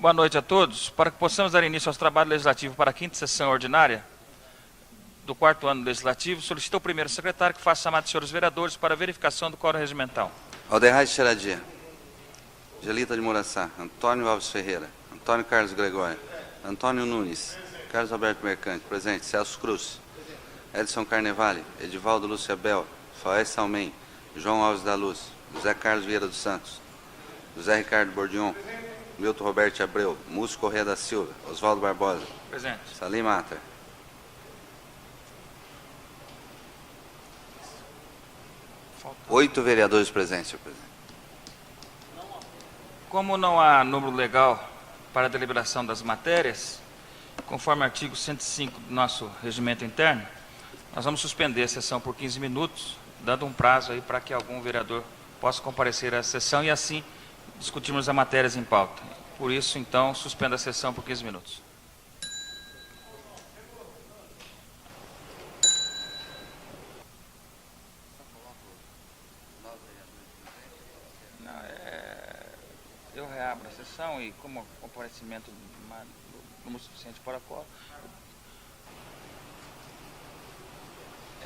Boa noite a todos. Para que possamos dar início aos trabalhos legislativos para a quinta sessão ordinária do quarto ano legislativo, solicito ao primeiro secretário que faça chamada de senhores vereadores para verificação do quórum regimental. Alderrai Xeradia, Gelita de Muraçá, Antônio Alves Ferreira, Antônio Carlos Gregório, Antônio Nunes, Carlos Alberto Mercante, presente, Celso Cruz, Edson Carnevale, Edivaldo Lúcio Abel, Faés Salmem, João Alves da Luz, José Carlos Vieira dos Santos, José Ricardo Bordion, Milton Roberto Abreu, Múcio Corrêa da Silva, Oswaldo Barbosa, Presente. Salim Matar. Falta. 8 vereadores presentes, senhor presidente. Como não há número legal para a deliberação das matérias, conforme o artigo 105 do nosso regimento interno, nós vamos suspender a sessão por 15 minutos, dando um prazo aí para que algum vereador possa comparecer à sessão e assim discutirmos as matérias em pauta. Por isso, então, suspenda a sessão por 15 minutos. Eu reabro a sessão e, como o comparecimento número suficiente para qual...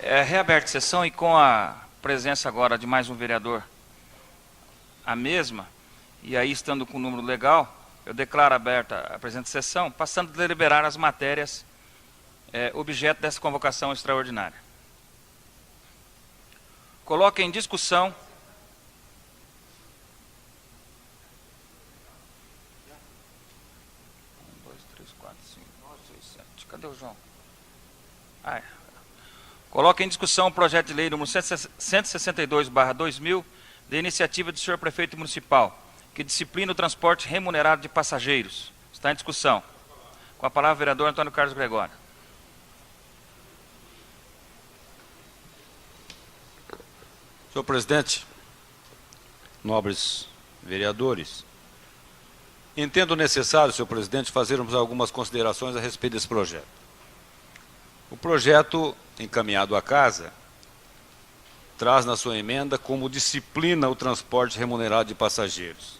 reaberta a sessão e com a presença agora de mais um vereador, a mesma, e aí estando com o número legal, eu declaro aberta a presente sessão, passando a deliberar as matérias objeto dessa convocação extraordinária. Coloque em discussão cadê o João? Coloque em discussão o projeto de lei número 162/2000, de iniciativa do senhor prefeito municipal, que disciplina o transporte remunerado de passageiros. Está em discussão. Com a palavra o vereador Antônio Carlos Gregório. Senhor presidente, nobres vereadores, entendo necessário, senhor presidente, fazermos algumas considerações a respeito desse projeto. O projeto encaminhado à casa traz na sua emenda como disciplina o transporte remunerado de passageiros.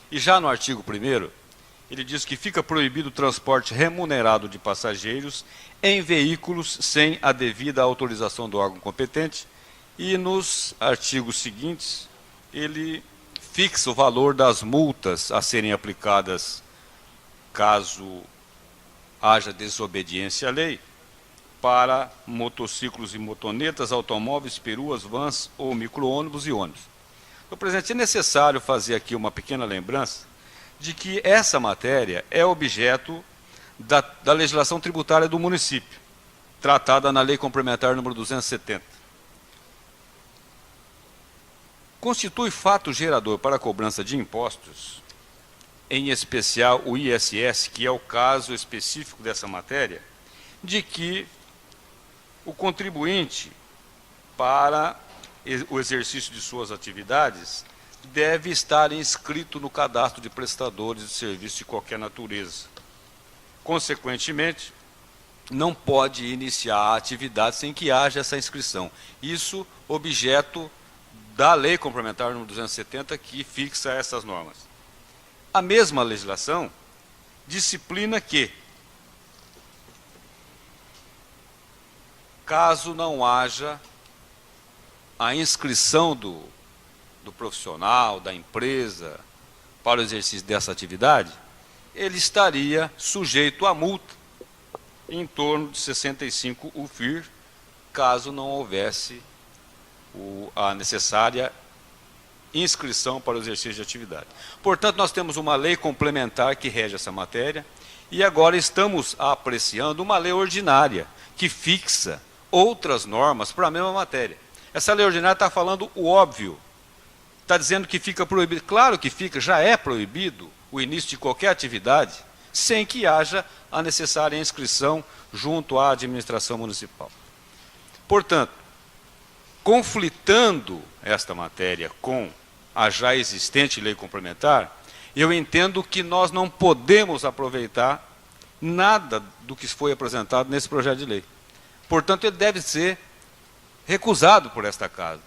E já no artigo 1º, ele diz que fica proibido o transporte remunerado de passageiros em veículos sem a devida autorização do órgão competente, e nos artigos seguintes ele fixa o valor das multas a serem aplicadas caso haja desobediência à lei para motociclos e motonetas, automóveis, peruas, vans ou micro-ônibus e ônibus. Senhor presidente, é necessário fazer aqui uma pequena lembrança de que essa matéria é objeto da legislação tributária do município, tratada na Lei Complementar número 270. Constitui fato gerador para a cobrança de impostos, em especial o ISS, que é o caso específico dessa matéria, de que o contribuinte, para o exercício de suas atividades, deve estar inscrito no cadastro de prestadores de serviços de qualquer natureza. Consequentemente, não pode iniciar a atividade sem que haja essa inscrição. Isso objeto da Lei Complementar número 270, que fixa essas normas. A mesma legislação disciplina que, caso não haja a inscrição do profissional, da empresa, para o exercício dessa atividade, ele estaria sujeito a multa em torno de 65 UFIR, caso não houvesse a necessária inscrição para o exercício de atividade. Portanto, nós temos uma lei complementar que rege essa matéria e agora estamos apreciando uma lei ordinária que fixa outras normas para a mesma matéria. Essa lei ordinária está falando o óbvio, está dizendo que fica proibido. Claro que fica, já é proibido o início de qualquer atividade sem que haja a necessária inscrição junto à administração municipal. Portanto, conflitando esta matéria com a já existente lei complementar, eu entendo que nós não podemos aproveitar nada do que foi apresentado nesse projeto de lei. Portanto, ele deve ser recusado por esta casa,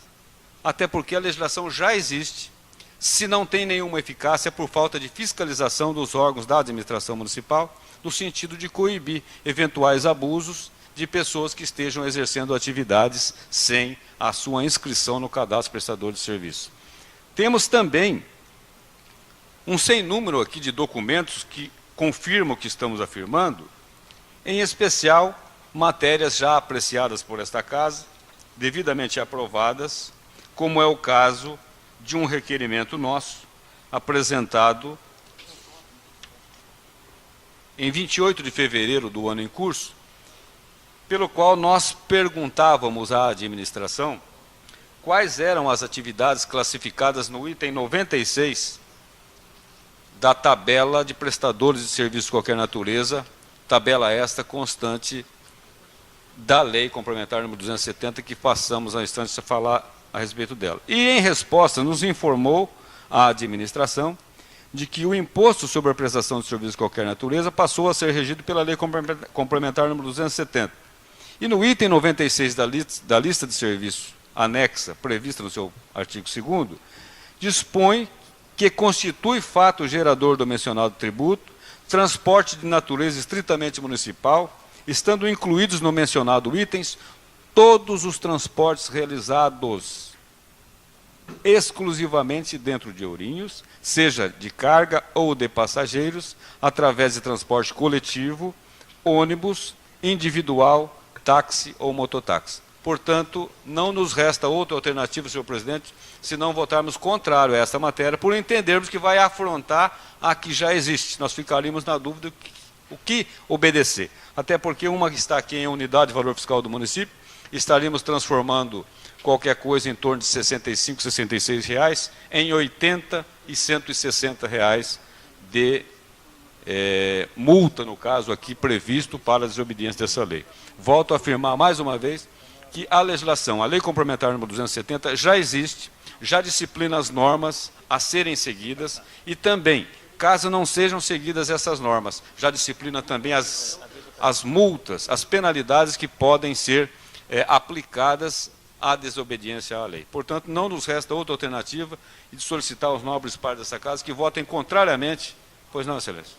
até porque a legislação já existe, se não tem nenhuma eficácia por falta de fiscalização dos órgãos da administração municipal, no sentido de coibir eventuais abusos de pessoas que estejam exercendo atividades sem a sua inscrição no cadastro prestador de serviço. Temos também um sem número aqui de documentos que confirmam o que estamos afirmando, em especial matérias já apreciadas por esta Casa, devidamente aprovadas, como é o caso de um requerimento nosso, apresentado em 28 de fevereiro do ano em curso, pelo qual nós perguntávamos à administração quais eram as atividades classificadas no item 96 da tabela de prestadores de serviço de qualquer natureza, tabela esta constante da Lei Complementar número 270, que passamos a instância a falar a respeito dela. E, em resposta, nos informou a administração de que o imposto sobre a prestação de serviço de qualquer natureza passou a ser regido pela Lei Complementar número 270. E no item 96 da lista de serviços anexa, prevista no seu artigo 2º, dispõe que constitui fato gerador do mencionado tributo, transporte de natureza estritamente municipal, estando incluídos no mencionado itens todos os transportes realizados exclusivamente dentro de Ourinhos, seja de carga ou de passageiros, através de transporte coletivo, ônibus, individual, táxi ou mototáxi. Portanto, não nos resta outra alternativa, senhor presidente, se não votarmos contrário a esta matéria, por entendermos que vai afrontar a que já existe. Nós ficaríamos na dúvida o que obedecer. Até porque uma que está aqui em unidade de valor fiscal do município, estaríamos transformando qualquer coisa em torno de R$ 65, R$ 66 reais, em 80 e R$ 160 reais de multa, no caso aqui, previsto para a desobediência dessa lei. Volto a afirmar mais uma vez que a legislação, a Lei Complementar número 270, já existe, já disciplina as normas a serem seguidas e também, caso não sejam seguidas essas normas, já disciplina também as multas, as penalidades que podem ser aplicadas à desobediência à lei. Portanto, não nos resta outra alternativa de solicitar aos nobres pares dessa Casa que votem contrariamente. Pois não, excelência.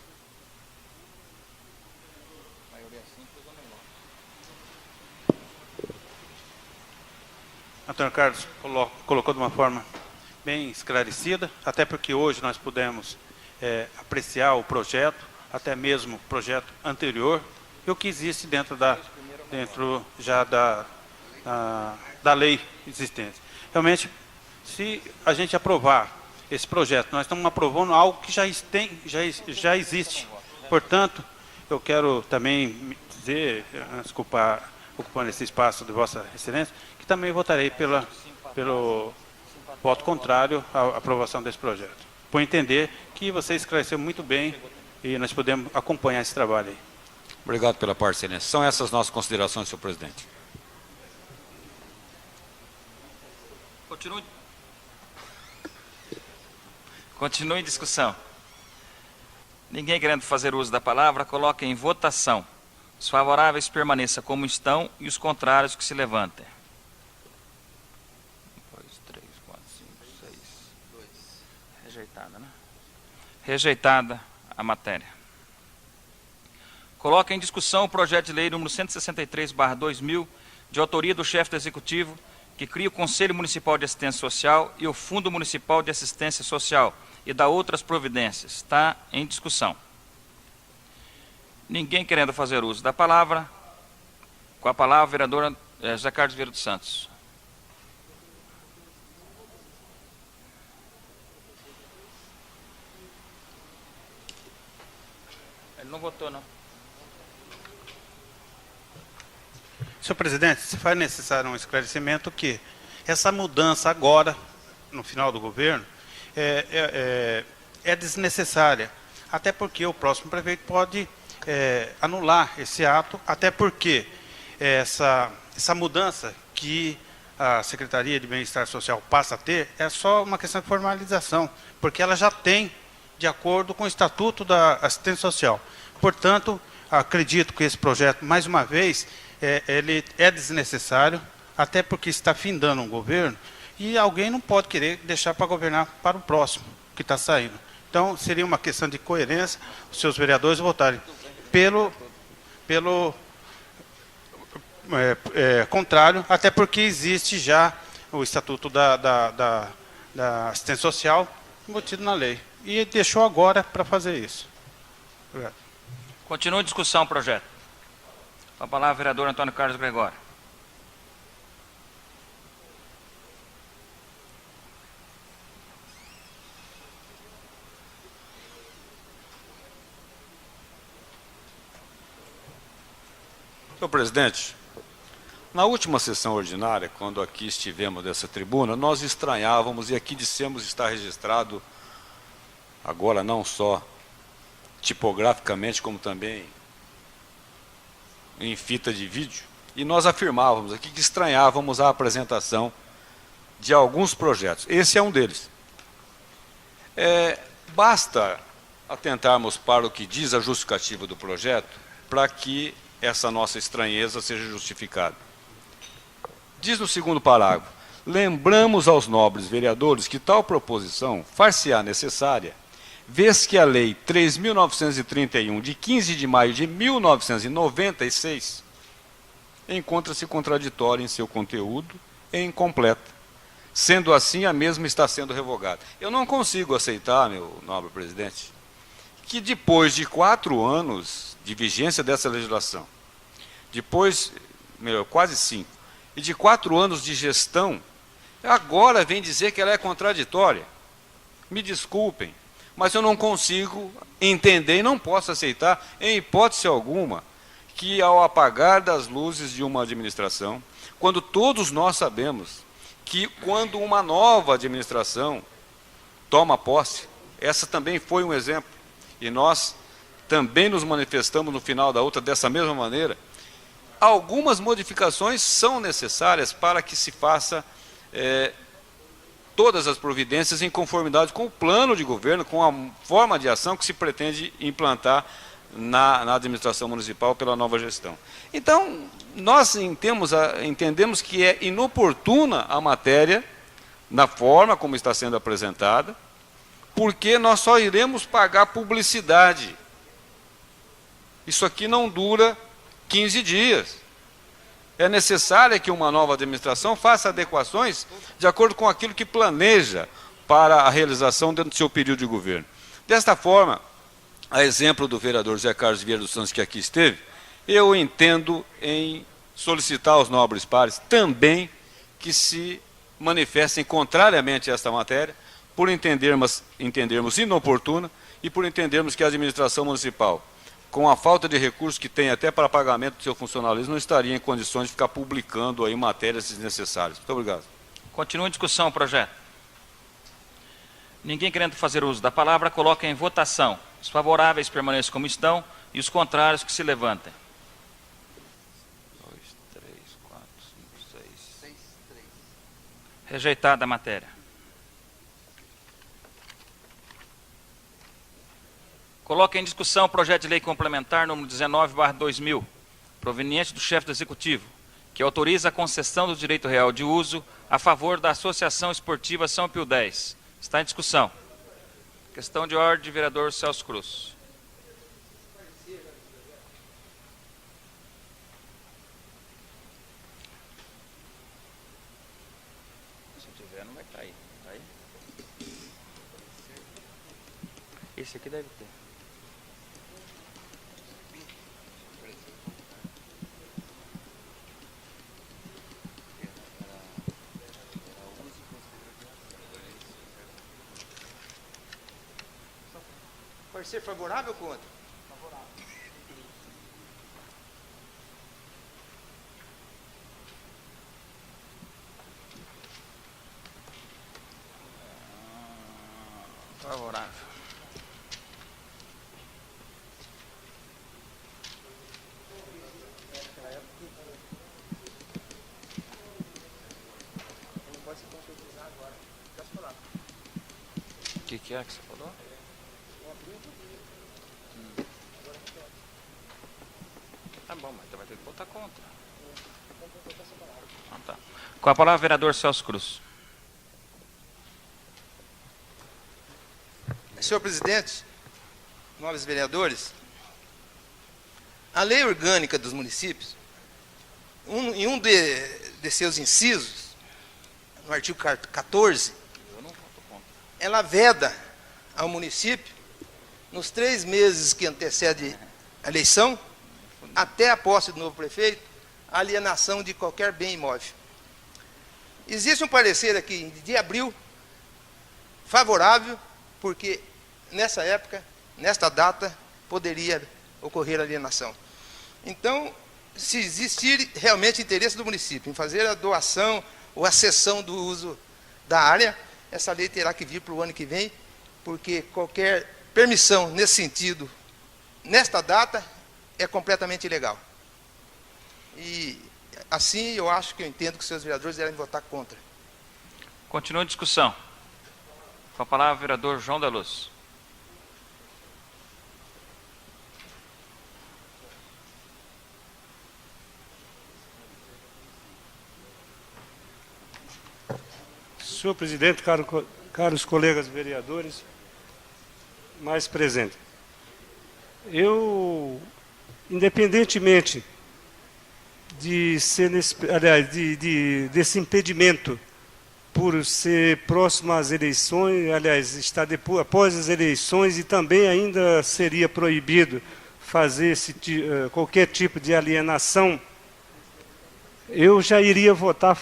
Antônio Carlos colocou de uma forma bem esclarecida, até porque hoje nós pudemos apreciar o projeto, até mesmo o projeto anterior, e o que existe dentro já da lei existente. Realmente, se a gente aprovar esse projeto, nós estamos aprovando algo que já existe. Portanto, eu quero também dizer, ocupando esse espaço de Vossa Excelência, que também votarei pelo voto contrário à aprovação desse projeto. Por entender que você esclareceu muito bem e nós podemos acompanhar esse trabalho aí. Obrigado pela parte, excelência. São essas nossas considerações, senhor presidente. Continue em discussão. Ninguém querendo fazer uso da palavra, coloque em votação. Os favoráveis permaneçam como estão e os contrários que se levantem. 1, 2, 3, 4, 5, 6. Rejeitada, né? Rejeitada a matéria. Coloque em discussão o projeto de lei número 163/2000, de autoria do chefe do Executivo, que cria o Conselho Municipal de Assistência Social e o Fundo Municipal de Assistência Social e dá outras providências. Está em discussão. Ninguém querendo fazer uso da palavra. Com a palavra, a vereadora José Carlos Vieira dos Santos. Ele não votou, não. Senhor presidente, se faz necessário um esclarecimento que essa mudança agora, no final do governo, é desnecessária. Até porque o próximo prefeito pode anular esse ato, até porque essa mudança que a Secretaria de Bem-Estar Social passa a ter é só uma questão de formalização, porque ela já tem, de acordo com o Estatuto da Assistência Social. Portanto, acredito que esse projeto, mais uma vez, ele é desnecessário, até porque está findando um governo, e alguém não pode querer deixar para governar para o próximo que está saindo. Então, seria uma questão de coerência os seus vereadores votarem pelo contrário, até porque existe já o Estatuto da Assistência Social embutido na lei. E deixou agora para fazer isso. Obrigado. Continua em discussão o projeto. Com a palavra, vereador Antônio Carlos Gregório. Senhor presidente, na última sessão ordinária, quando aqui estivemos nessa tribuna, nós estranhávamos, e aqui dissemos estar registrado, agora não só tipograficamente, como também em fita de vídeo, e nós afirmávamos aqui que estranhávamos a apresentação de alguns projetos. Esse é um deles. Basta atentarmos para o que diz a justificativa do projeto para que essa nossa estranheza seja justificada. Diz no segundo parágrafo: lembramos aos nobres vereadores que tal proposição far-se-á necessária, vez que a Lei 3.931, de 15 de maio de 1996, encontra-se contraditória em seu conteúdo e incompleta. Sendo assim, a mesma está sendo revogada. Eu não consigo aceitar, meu nobre presidente, que depois de 4 anos de vigência dessa legislação, depois, quase 5, e de 4 anos de gestão, agora vem dizer que ela é contraditória. Me desculpem, mas eu não consigo entender e não posso aceitar, em hipótese alguma, que ao apagar das luzes de uma administração, quando todos nós sabemos que quando uma nova administração toma posse, essa também foi um exemplo, e nós também nos manifestamos no final da outra dessa mesma maneira, algumas modificações são necessárias para que se faça todas as providências em conformidade com o plano de governo, com a forma de ação que se pretende implantar na administração municipal pela nova gestão. Então, nós entendemos que é inoportuna a matéria, na forma como está sendo apresentada, porque nós só iremos pagar publicidade. Isso aqui não dura 15 dias. É necessário que uma nova administração faça adequações de acordo com aquilo que planeja para a realização dentro do seu período de governo. Desta forma, a exemplo do vereador José Carlos Vieira dos Santos, que aqui esteve, eu entendo em solicitar aos nobres pares também que se manifestem contrariamente a esta matéria, por entendermos inoportuna e por entendermos que a administração municipal, com a falta de recursos que tem até para pagamento do seu funcionalismo, não estaria em condições de ficar publicando aí matérias desnecessárias. Muito obrigado. Continua em discussão o projeto. Ninguém querendo fazer uso da palavra, coloca em votação. Os favoráveis permaneçam como estão e os contrários que se levantem. 2, 3, 4, 5, 6. Rejeitada a matéria. Coloca em discussão o projeto de lei complementar número 19/2000, proveniente do chefe do Executivo, que autoriza a concessão do direito real de uso a favor da Associação Esportiva São Pio X. Está em discussão. Questão de ordem, vereador Celso Cruz. Se tiver, não vai cair. Tá aí? Esse aqui deve ter. Parecer favorável ou contra? Favorável. Favorável. O que é que você falou? Tá bom, mas você vai ter que votar contra. Ah, tá. Com a palavra, vereador Celso Cruz. Senhor presidente, nobres vereadores, a lei orgânica dos municípios, em um de seus incisos, no artigo 14, ela veda ao município, nos 3 meses que antecedem a eleição, até a posse do novo prefeito, a alienação de qualquer bem imóvel. Existe um parecer aqui de abril, favorável, porque nessa época, nesta data, poderia ocorrer alienação. Então, se existir realmente interesse do município em fazer a doação ou a cessão do uso da área, essa lei terá que vir para o ano que vem, porque qualquer permissão nesse sentido, nesta data, é completamente ilegal. E assim eu acho que eu entendo que os seus vereadores devem votar contra. Continua a discussão. Com a palavra, o vereador João da Luz. Senhor presidente, caros colegas vereadores, mais presentes. Eu, independentemente de ser, desse impedimento por ser próximo às eleições, aliás, está depois, após as eleições, e também ainda seria proibido fazer qualquer tipo de alienação, eu já iria votar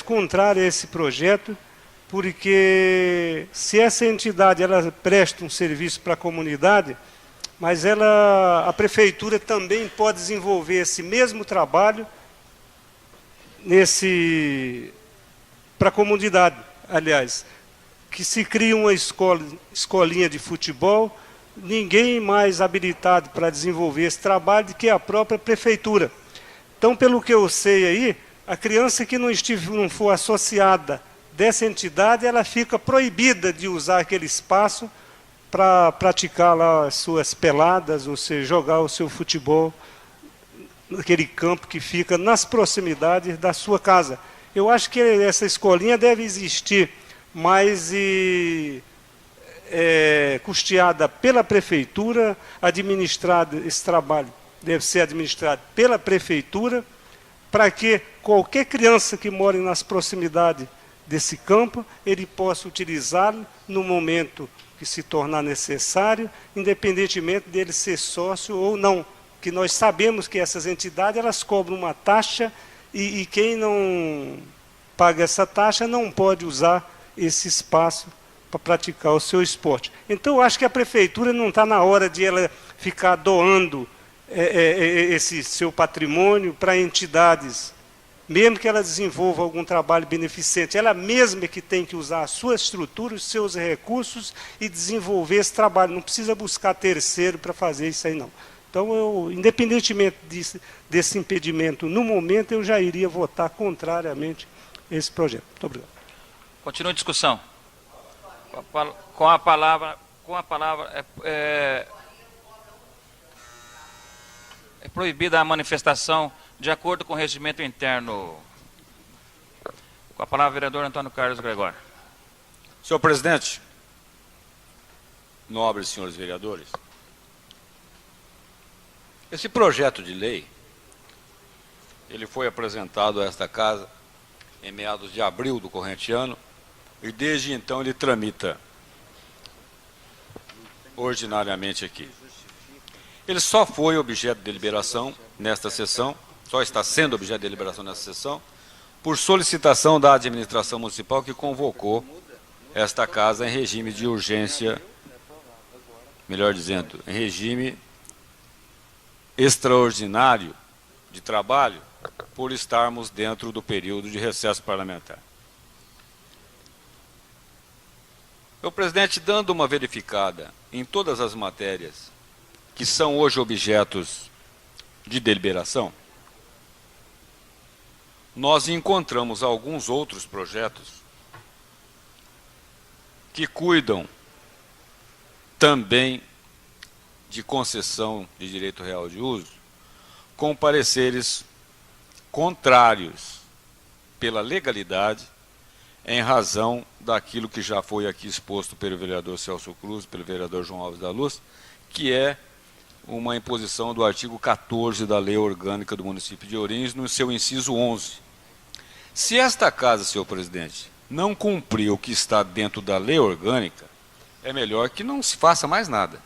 contrário a esse projeto, porque se essa entidade ela presta um serviço para a comunidade, mas a prefeitura também pode desenvolver esse mesmo trabalho para a comunidade. Aliás, que se cria uma escolinha de futebol, ninguém mais habilitado para desenvolver esse trabalho do que a própria prefeitura. Então, pelo que eu sei aí, a criança que não for associada dessa entidade, ela fica proibida de usar aquele espaço para praticar lá as suas peladas, ou seja, jogar o seu futebol naquele campo que fica nas proximidades da sua casa. Eu acho que essa escolinha deve existir, mas custeada pela prefeitura, esse trabalho deve ser administrado pela prefeitura, para que qualquer criança que mora nas proximidades desse campo, ele possa utilizá-lo no momento que se tornar necessário, independentemente dele ser sócio ou não. Que nós sabemos que essas entidades elas cobram uma taxa e quem não paga essa taxa não pode usar esse espaço para praticar o seu esporte. Então, eu acho que a prefeitura não está na hora de ela ficar doando esse seu patrimônio para entidades, mesmo que ela desenvolva algum trabalho beneficente. Ela mesma é que tem que usar a sua estrutura, os seus recursos e desenvolver esse trabalho. Não precisa buscar terceiro para fazer isso aí, não. Então, eu, independentemente desse impedimento, no momento, eu já iria votar contrariamente a esse projeto. Muito obrigado. Continua a discussão. Com a palavra é proibida a manifestação de acordo com o regimento interno. Com a palavra, o vereador Antônio Carlos Gregório. Senhor presidente, nobres senhores vereadores, esse projeto de lei, ele foi apresentado a esta casa em meados de abril do corrente ano, e desde então ele tramita ordinariamente aqui. Ele só foi objeto de deliberação nesta sessão, só está sendo objeto de deliberação nesta sessão, por solicitação da administração municipal que convocou esta casa em regime de urgência, melhor dizendo, em regime extraordinário de trabalho, por estarmos dentro do período de recesso parlamentar. Meu presidente, dando uma verificada em todas as matérias que são hoje objetos de deliberação, nós encontramos alguns outros projetos que cuidam também de concessão de direito real de uso, com pareceres contrários pela legalidade em razão daquilo que já foi aqui exposto pelo vereador Celso Cruz, pelo vereador João Alves da Luz, que é uma imposição do artigo 14 da Lei Orgânica do município de Ourinhos, no seu inciso 11. Se esta casa, senhor presidente, não cumprir o que está dentro da lei orgânica, é melhor que não se faça mais nada.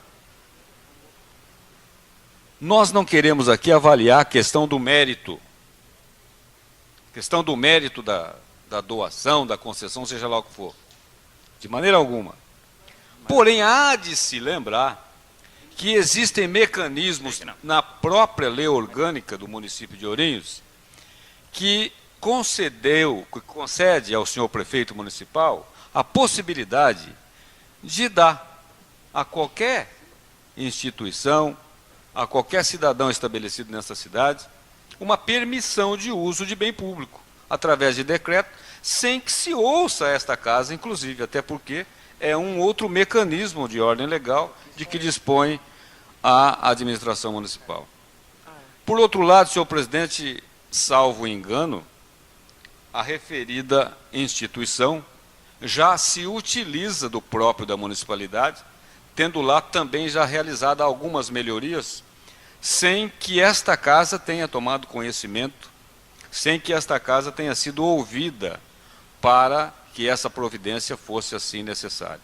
Nós não queremos aqui avaliar a questão do mérito, da doação, da concessão, seja lá o que for, de maneira alguma. Porém, há de se lembrar que existem mecanismos na própria lei orgânica do município de Ourinhos que concede ao senhor prefeito municipal a possibilidade de dar a qualquer instituição, a qualquer cidadão estabelecido nessa cidade, uma permissão de uso de bem público, através de decreto, sem que se ouça esta casa, inclusive, até porque é um outro mecanismo de ordem legal de que dispõe a administração municipal. Por outro lado, senhor presidente, salvo engano, a referida instituição já se utiliza do próprio da municipalidade, tendo lá também já realizado algumas melhorias, sem que esta casa tenha tomado conhecimento, sem que esta casa tenha sido ouvida para que essa providência fosse assim necessária.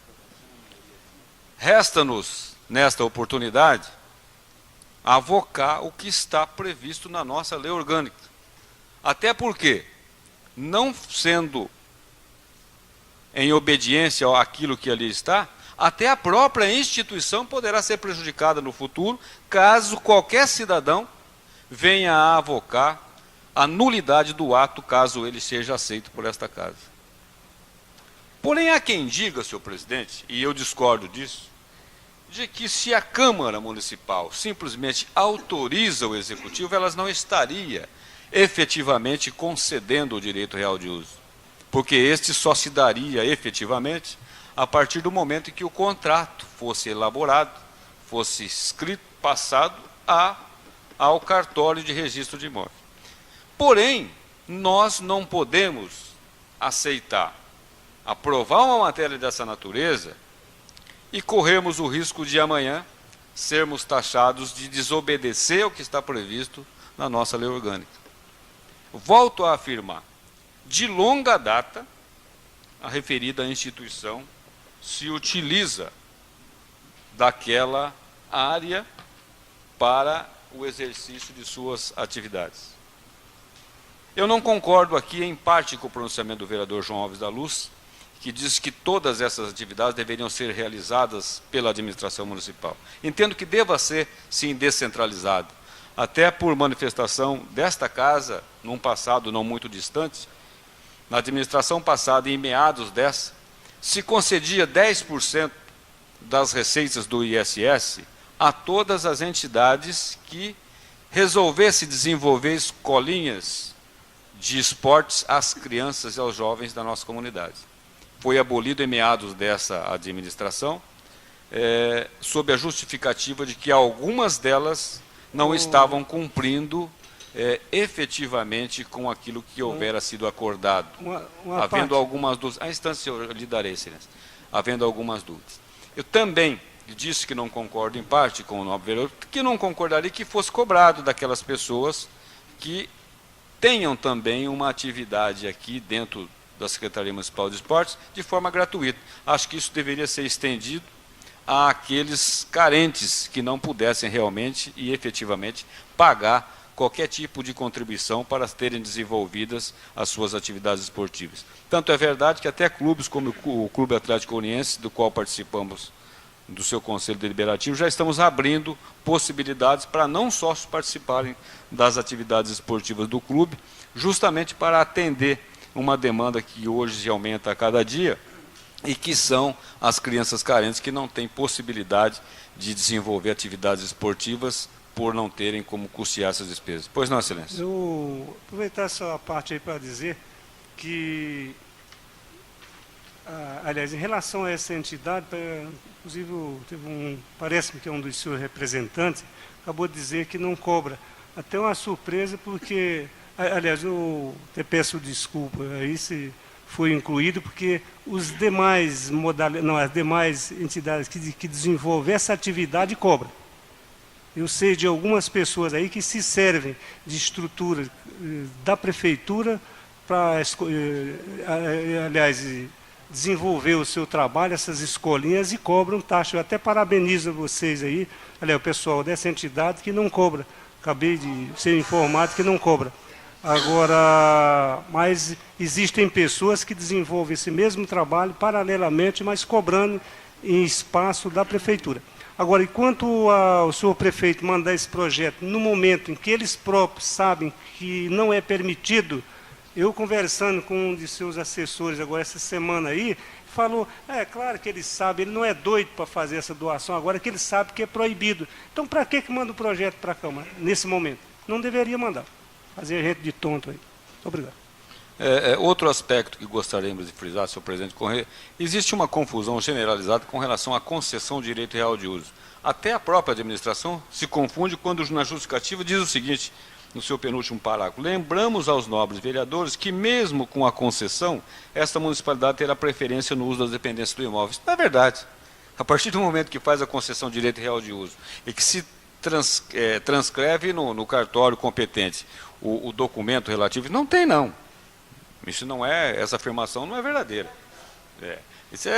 Resta-nos, nesta oportunidade, avocar o que está previsto na nossa lei orgânica. Até porque, não sendo em obediência àquilo que ali está, até a própria instituição poderá ser prejudicada no futuro, caso qualquer cidadão venha a avocar a nulidade do ato, caso ele seja aceito por esta casa. Porém, há quem diga, senhor presidente, e eu discordo disso, de que se a Câmara Municipal simplesmente autoriza o Executivo, elas não estaria efetivamente concedendo o direito real de uso, porque este só se daria efetivamente a partir do momento em que o contrato fosse elaborado, fosse escrito, passado ao cartório de registro de imóvel. Porém, nós não podemos aceitar aprovar uma matéria dessa natureza e corremos o risco de amanhã sermos taxados de desobedecer ao que está previsto na nossa lei orgânica. Volto a afirmar, de longa data, a referida instituição se utiliza daquela área para o exercício de suas atividades. Eu não concordo aqui, em parte, com o pronunciamento do vereador João Alves da Luz, que diz que todas essas atividades deveriam ser realizadas pela administração municipal. Entendo que deva ser, sim, descentralizado, até por manifestação desta casa, num passado não muito distante. Na administração passada, em meados dessa, se concedia 10% das receitas do ISS a todas as entidades que resolvessem desenvolver escolinhas de esportes às crianças e aos jovens da nossa comunidade. Foi abolido em meados dessa administração, sob a justificativa de que algumas delas não estavam cumprindo efetivamente com aquilo que houvera sido acordado. Havendo algumas dúvidas. A instância eu lhe darei, excelência. Havendo algumas dúvidas. Eu também disse que não concordo em parte com o nobre vereador, que não concordaria que fosse cobrado daquelas pessoas que tenham também uma atividade aqui dentro da Secretaria Municipal de Esportes de forma gratuita. Acho que isso deveria ser estendido àqueles carentes que não pudessem realmente e efetivamente pagar qualquer tipo de contribuição para terem desenvolvidas as suas atividades esportivas. Tanto é verdade que até clubes como o Clube Atlético Ouriense, do qual participamos do seu Conselho Deliberativo, já estamos abrindo possibilidades para não sócios participarem das atividades esportivas do clube, justamente para atender uma demanda que hoje se aumenta a cada dia, e que são as crianças carentes que não têm possibilidade de desenvolver atividades esportivas por não terem como custear essas despesas. Pois não, excelência. Eu aproveitar essa parte aí para dizer que, aliás, em relação a essa entidade, inclusive parece-me que é um dos seus representantes, acabou de dizer que não cobra. Até uma surpresa, porque, aliás, eu até peço desculpa aí se foi incluído, porque os demais as demais entidades que desenvolvem essa atividade cobram. Eu sei de algumas pessoas aí que se servem de estrutura da prefeitura para, aliás, desenvolver o seu trabalho, essas escolinhas, e cobram taxa. Eu até parabenizo vocês aí, aliás, o pessoal dessa entidade que não cobra. Acabei de ser informado que não cobra. Agora, mas existem pessoas que desenvolvem esse mesmo trabalho paralelamente, mas cobrando em espaço da prefeitura. Agora, enquanto o senhor prefeito mandar esse projeto no momento em que eles próprios sabem que não é permitido, eu conversando com um de seus assessores agora essa semana aí, falou, claro que ele sabe, ele não é doido para fazer essa doação agora, que ele sabe que é proibido. Então, para que manda o projeto para a Câmara nesse momento? Não deveria mandar. Fazer a gente de tonto aí. Obrigado. Outro aspecto que gostaríamos de frisar, senhor presidente Corrêa, existe uma confusão generalizada com relação à concessão de direito real de uso. Até a própria administração se confunde quando na justificativa diz o seguinte, no seu penúltimo parágrafo: lembramos aos nobres vereadores que mesmo com a concessão, esta municipalidade terá preferência no uso das dependências do imóvel. Isso não é verdade. A partir do momento que faz a concessão de direito real de uso e que se transcreve no cartório competente o documento relativo, não tem não. Isso não é, essa afirmação não é verdadeira. Isso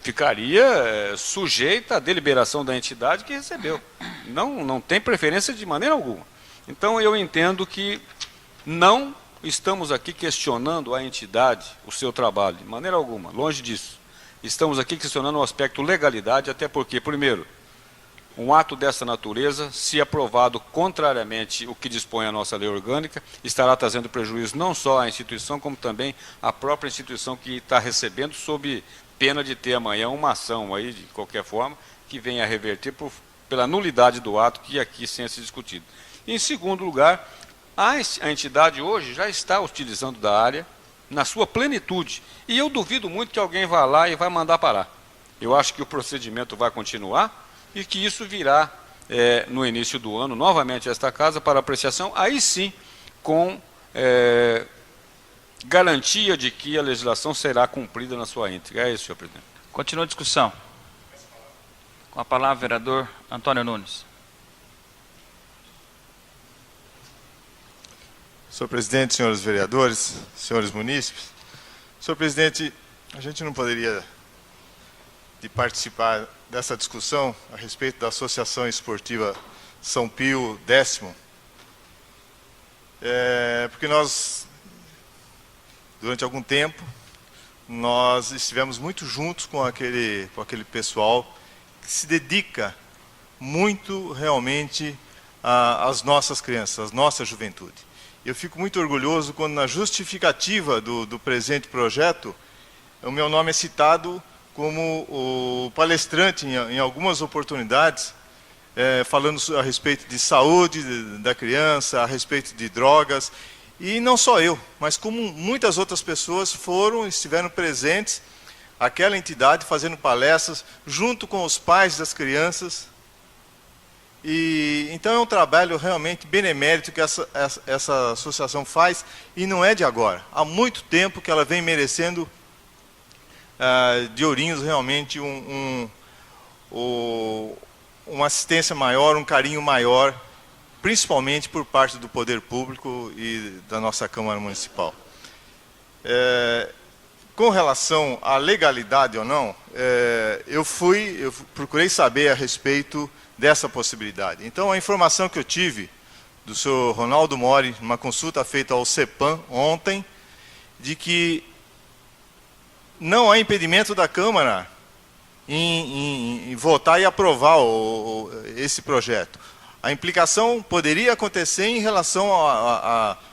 ficaria sujeita à deliberação da entidade que recebeu. Não tem preferência de maneira alguma. Então eu entendo que não estamos aqui questionando a entidade, o seu trabalho, de maneira alguma, longe disso. Estamos aqui questionando o aspecto legalidade, até porque, primeiro, um ato dessa natureza, se aprovado contrariamente o que dispõe a nossa lei orgânica, estará trazendo prejuízo não só à instituição, como também à própria instituição que está recebendo, sob pena de ter amanhã uma ação aí, de qualquer forma, que venha a reverter pela nulidade do ato que aqui tenha se discutido. Em segundo lugar, a entidade hoje já está utilizando da área na sua plenitude. E eu duvido muito que alguém vá lá e vai mandar parar. Eu acho que o procedimento vai continuar, e que isso virá no início do ano, novamente a esta casa, para apreciação, aí sim, com garantia de que a legislação será cumprida na sua íntegra. É isso, senhor presidente. Continua a discussão. Com a palavra, vereador Antônio Nunes. Senhor presidente, senhores vereadores, senhores munícipes, senhor presidente, a gente não poderia de participar dessa discussão a respeito da Associação Esportiva São Pio X, porque nós, durante algum tempo, nós estivemos muito juntos com aquele pessoal que se dedica muito realmente às nossas crianças, à nossa juventude. Eu fico muito orgulhoso quando na justificativa do presente projeto, o meu nome é citado como o palestrante em algumas oportunidades, falando a respeito de saúde da criança, a respeito de drogas, e não só eu, mas como muitas outras pessoas estiveram presentes, aquela entidade fazendo palestras junto com os pais das crianças. E então é um trabalho realmente benemérito que essa associação faz, e não é de agora. Há muito tempo que ela vem merecendo de Ourinhos realmente uma assistência maior, um carinho maior, principalmente por parte do poder público e da nossa Câmara Municipal. Com relação à legalidade ou não, eu procurei saber a respeito dessa possibilidade. Então, a informação que eu tive do senhor Ronaldo Mori, numa consulta feita ao CEPAM ontem, de que não há impedimento da Câmara em votar e aprovar esse projeto. A implicação poderia acontecer em relação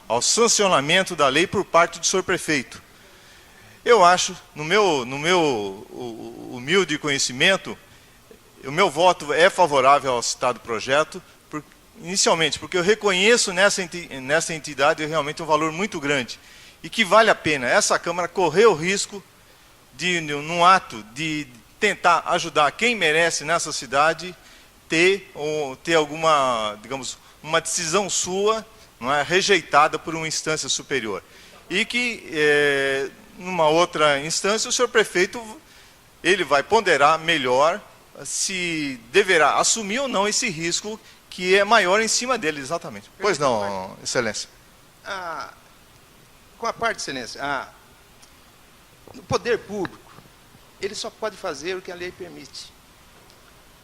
ao sancionamento da lei por parte do senhor prefeito. Eu acho, no meu humilde conhecimento, o meu voto é favorável ao citado projeto, inicialmente porque eu reconheço nessa entidade realmente um valor muito grande e que vale a pena essa Câmara correr o risco de, num ato de tentar ajudar quem merece nessa cidade, ter alguma, digamos, uma decisão sua, não é, rejeitada por uma instância superior. e que, numa outra instância, o senhor prefeito ele vai ponderar melhor se deverá assumir ou não esse risco que é maior em cima dele, exatamente. Pois não, Excelência. Com a parte, Excelência, no poder público, ele só pode fazer o que a lei permite.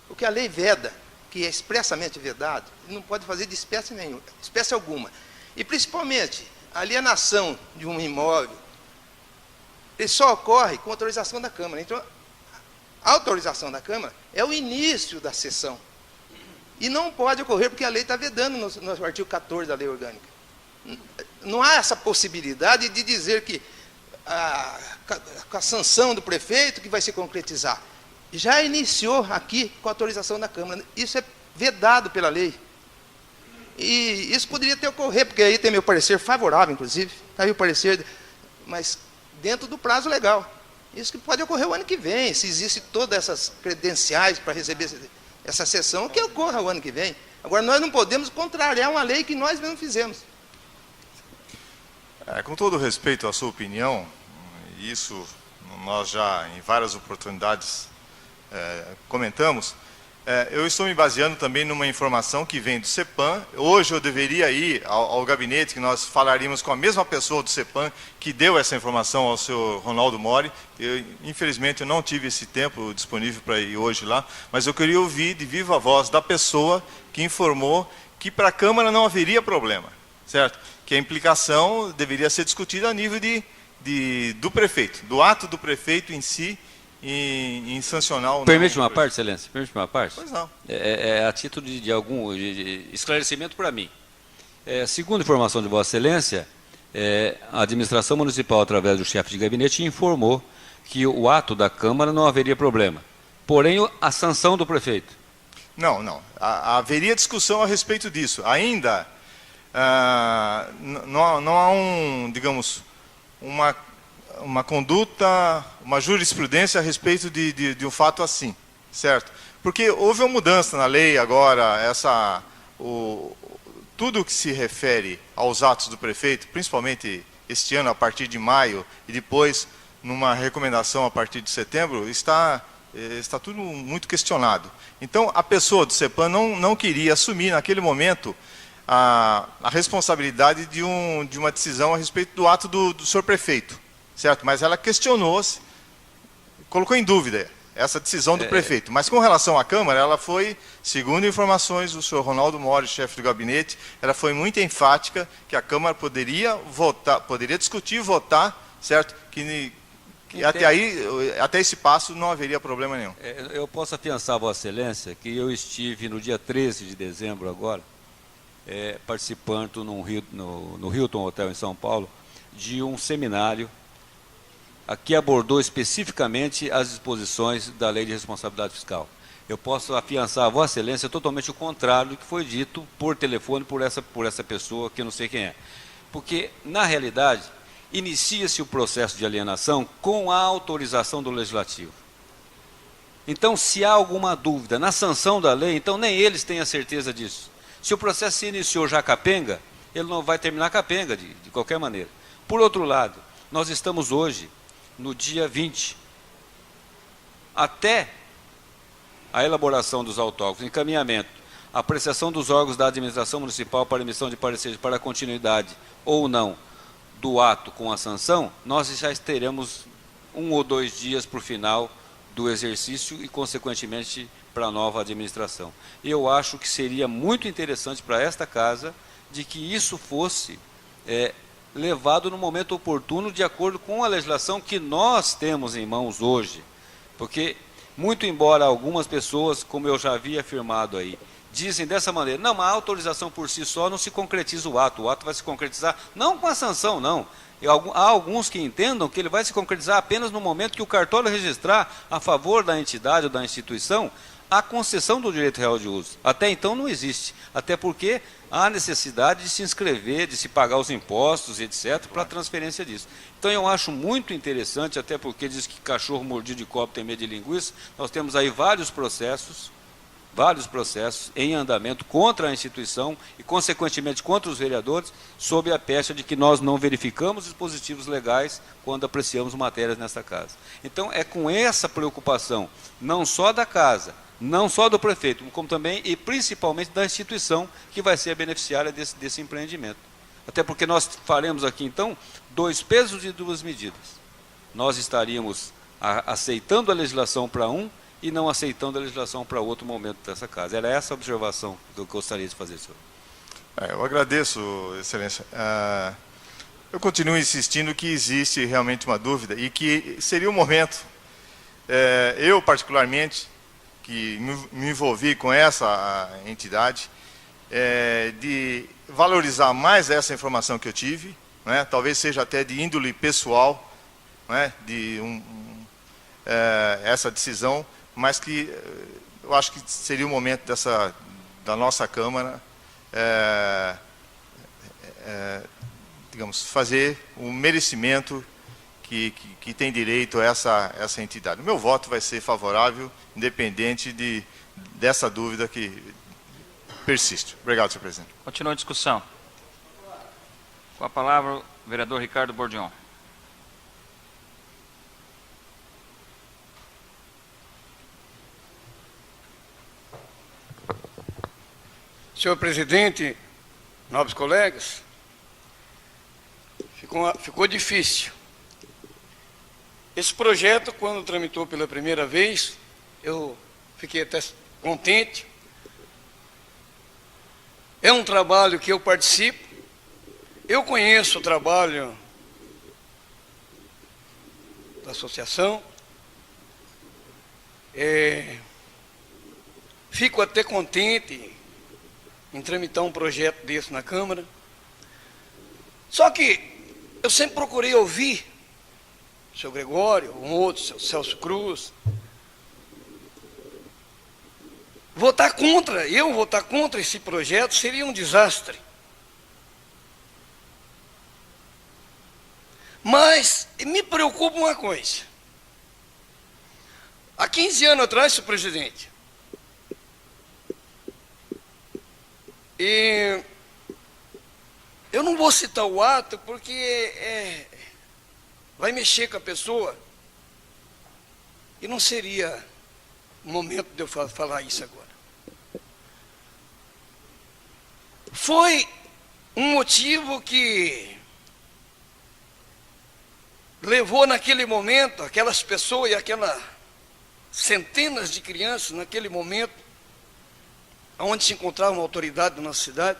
O que a lei veda, que é expressamente vedado, ele não pode fazer de espécie nenhuma, espécie alguma. E, principalmente, a alienação de um imóvel, ele só ocorre com autorização da Câmara. Então, a autorização da Câmara é o início da sessão. E não pode ocorrer porque a lei está vedando no artigo 14 da Lei Orgânica. Não há essa possibilidade de dizer que com a sanção do prefeito que vai se concretizar. Já iniciou aqui com a autorização da Câmara. Isso é vedado pela lei. E isso poderia ter ocorrido, porque aí tem meu parecer favorável, inclusive, está aí o parecer, mas dentro do prazo legal. Isso que pode ocorrer o ano que vem, se existem todas essas credenciais para receber essa sessão, que ocorra o ano que vem. Agora, nós não podemos contrariar uma lei que nós mesmos fizemos. Com todo respeito à sua opinião, isso nós já em várias oportunidades comentamos, eu estou me baseando também numa informação que vem do CEPAM. Hoje eu deveria ir ao gabinete, que nós falaríamos com a mesma pessoa do CEPAM que deu essa informação ao senhor Ronaldo Mori. Infelizmente eu não tive esse tempo disponível para ir hoje lá, mas eu queria ouvir de viva voz da pessoa que informou que para a Câmara não haveria problema, certo? Que a implicação deveria ser discutida a nível do prefeito, do ato do prefeito em si, em sancionar ou não. Permite uma parte, Excelência? Permite uma parte? Pois não. A título de algum esclarecimento para mim. Segundo informação de Vossa Excelência, a administração municipal, através do chefe de gabinete, informou que o ato da Câmara não haveria problema. Porém, a sanção do prefeito. Não. Haveria discussão a respeito disso. Ainda não há digamos, uma conduta, uma jurisprudência a respeito de um fato assim, certo? Porque houve uma mudança na lei agora, tudo que se refere aos atos do prefeito, principalmente este ano a partir de maio e depois numa recomendação a partir de setembro, está tudo muito questionado. Então a pessoa do CEPAM não queria assumir naquele momento a responsabilidade de uma decisão a respeito do ato do senhor prefeito, certo? Mas ela questionou-se, colocou em dúvida essa decisão do prefeito. Mas com relação à Câmara, ela foi, segundo informações do senhor Ronaldo Mori, chefe do gabinete, ela foi muito enfática que a Câmara poderia discutir e votar, certo? Que até esse passo não haveria problema nenhum. Eu posso afiançar a Vossa Excelência que eu estive no dia 13 de dezembro agora, participando no Hilton Hotel em São Paulo, de um seminário que abordou especificamente as disposições da Lei de Responsabilidade Fiscal. Eu posso afiançar a Vossa Excelência totalmente o contrário do que foi dito por telefone por essa pessoa, que eu não sei quem é. Porque, na realidade, inicia-se o processo de alienação com a autorização do Legislativo. Então, se há alguma dúvida na sanção da lei, então nem eles têm a certeza disso. Se o processo se iniciou já capenga, ele não vai terminar capenga de qualquer maneira. Por outro lado, nós estamos hoje no dia 20. Até a elaboração dos autógrafos, encaminhamento, apreciação dos órgãos da administração municipal para emissão de pareceres para a continuidade ou não do ato com a sanção, nós já teremos 1 ou 2 dias para o final do exercício e, consequentemente, para a nova administração. Eu acho que seria muito interessante para esta casa de que isso fosse levado no momento oportuno, de acordo com a legislação que nós temos em mãos hoje. Porque, muito embora algumas pessoas, como eu já havia afirmado aí, dizem dessa maneira, não, a autorização por si só não se concretiza o ato vai se concretizar, não com a sanção, não. Há alguns que entendam que ele vai se concretizar apenas no momento que o cartório registrar a favor da entidade ou da instituição a concessão do direito real de uso. Até então não existe, até porque há necessidade de se inscrever, de se pagar os impostos, etc., para a transferência disso. Então eu acho muito interessante, até porque diz que cachorro mordido de copo tem medo de linguiça, nós temos aí vários processos vários processos em andamento contra a instituição e, consequentemente, contra os vereadores, sob a pecha de que nós não verificamos dispositivos legais quando apreciamos matérias nesta casa. Então, é com essa preocupação, não só da casa, não só do prefeito, como também e principalmente da instituição que vai ser a beneficiária desse empreendimento. Até porque nós faremos aqui, então, 2 pesos e 2 medidas. Nós estaríamos aceitando a legislação para um e não aceitando a legislação para outro momento dessa casa. Era essa a observação que eu gostaria de fazer, senhor. Eu agradeço, Excelência. Eu continuo insistindo que existe realmente uma dúvida e que seria o momento, eu particularmente, que me envolvi com essa entidade, de valorizar mais essa informação que eu tive, né? Talvez seja até de índole pessoal, né? De essa decisão, mas que eu acho que seria o momento da nossa Câmara, digamos, fazer um merecimento que tem direito a essa entidade. O meu voto vai ser favorável, independente dessa dúvida que persiste. Obrigado, senhor presidente. Continua a discussão. Com a palavra, o vereador Ricardo Bordion. Senhor presidente, nobres colegas, ficou difícil. Esse projeto, quando tramitou pela primeira vez, eu fiquei até contente. É um trabalho que eu participo. Eu conheço o trabalho da associação. Fico até contente em tramitar um projeto desse na Câmara. Só que eu sempre procurei ouvir o seu Gregório, um outro, o seu Celso Cruz. Votar contra esse projeto seria um desastre. Mas me preocupa uma coisa. Há 15 anos atrás, senhor presidente, e eu não vou citar o ato porque vai mexer com a pessoa e não seria o momento de eu falar isso agora. Foi um motivo que levou naquele momento aquelas pessoas e aquelas centenas de crianças naquele momento onde se encontrava uma autoridade da nossa cidade.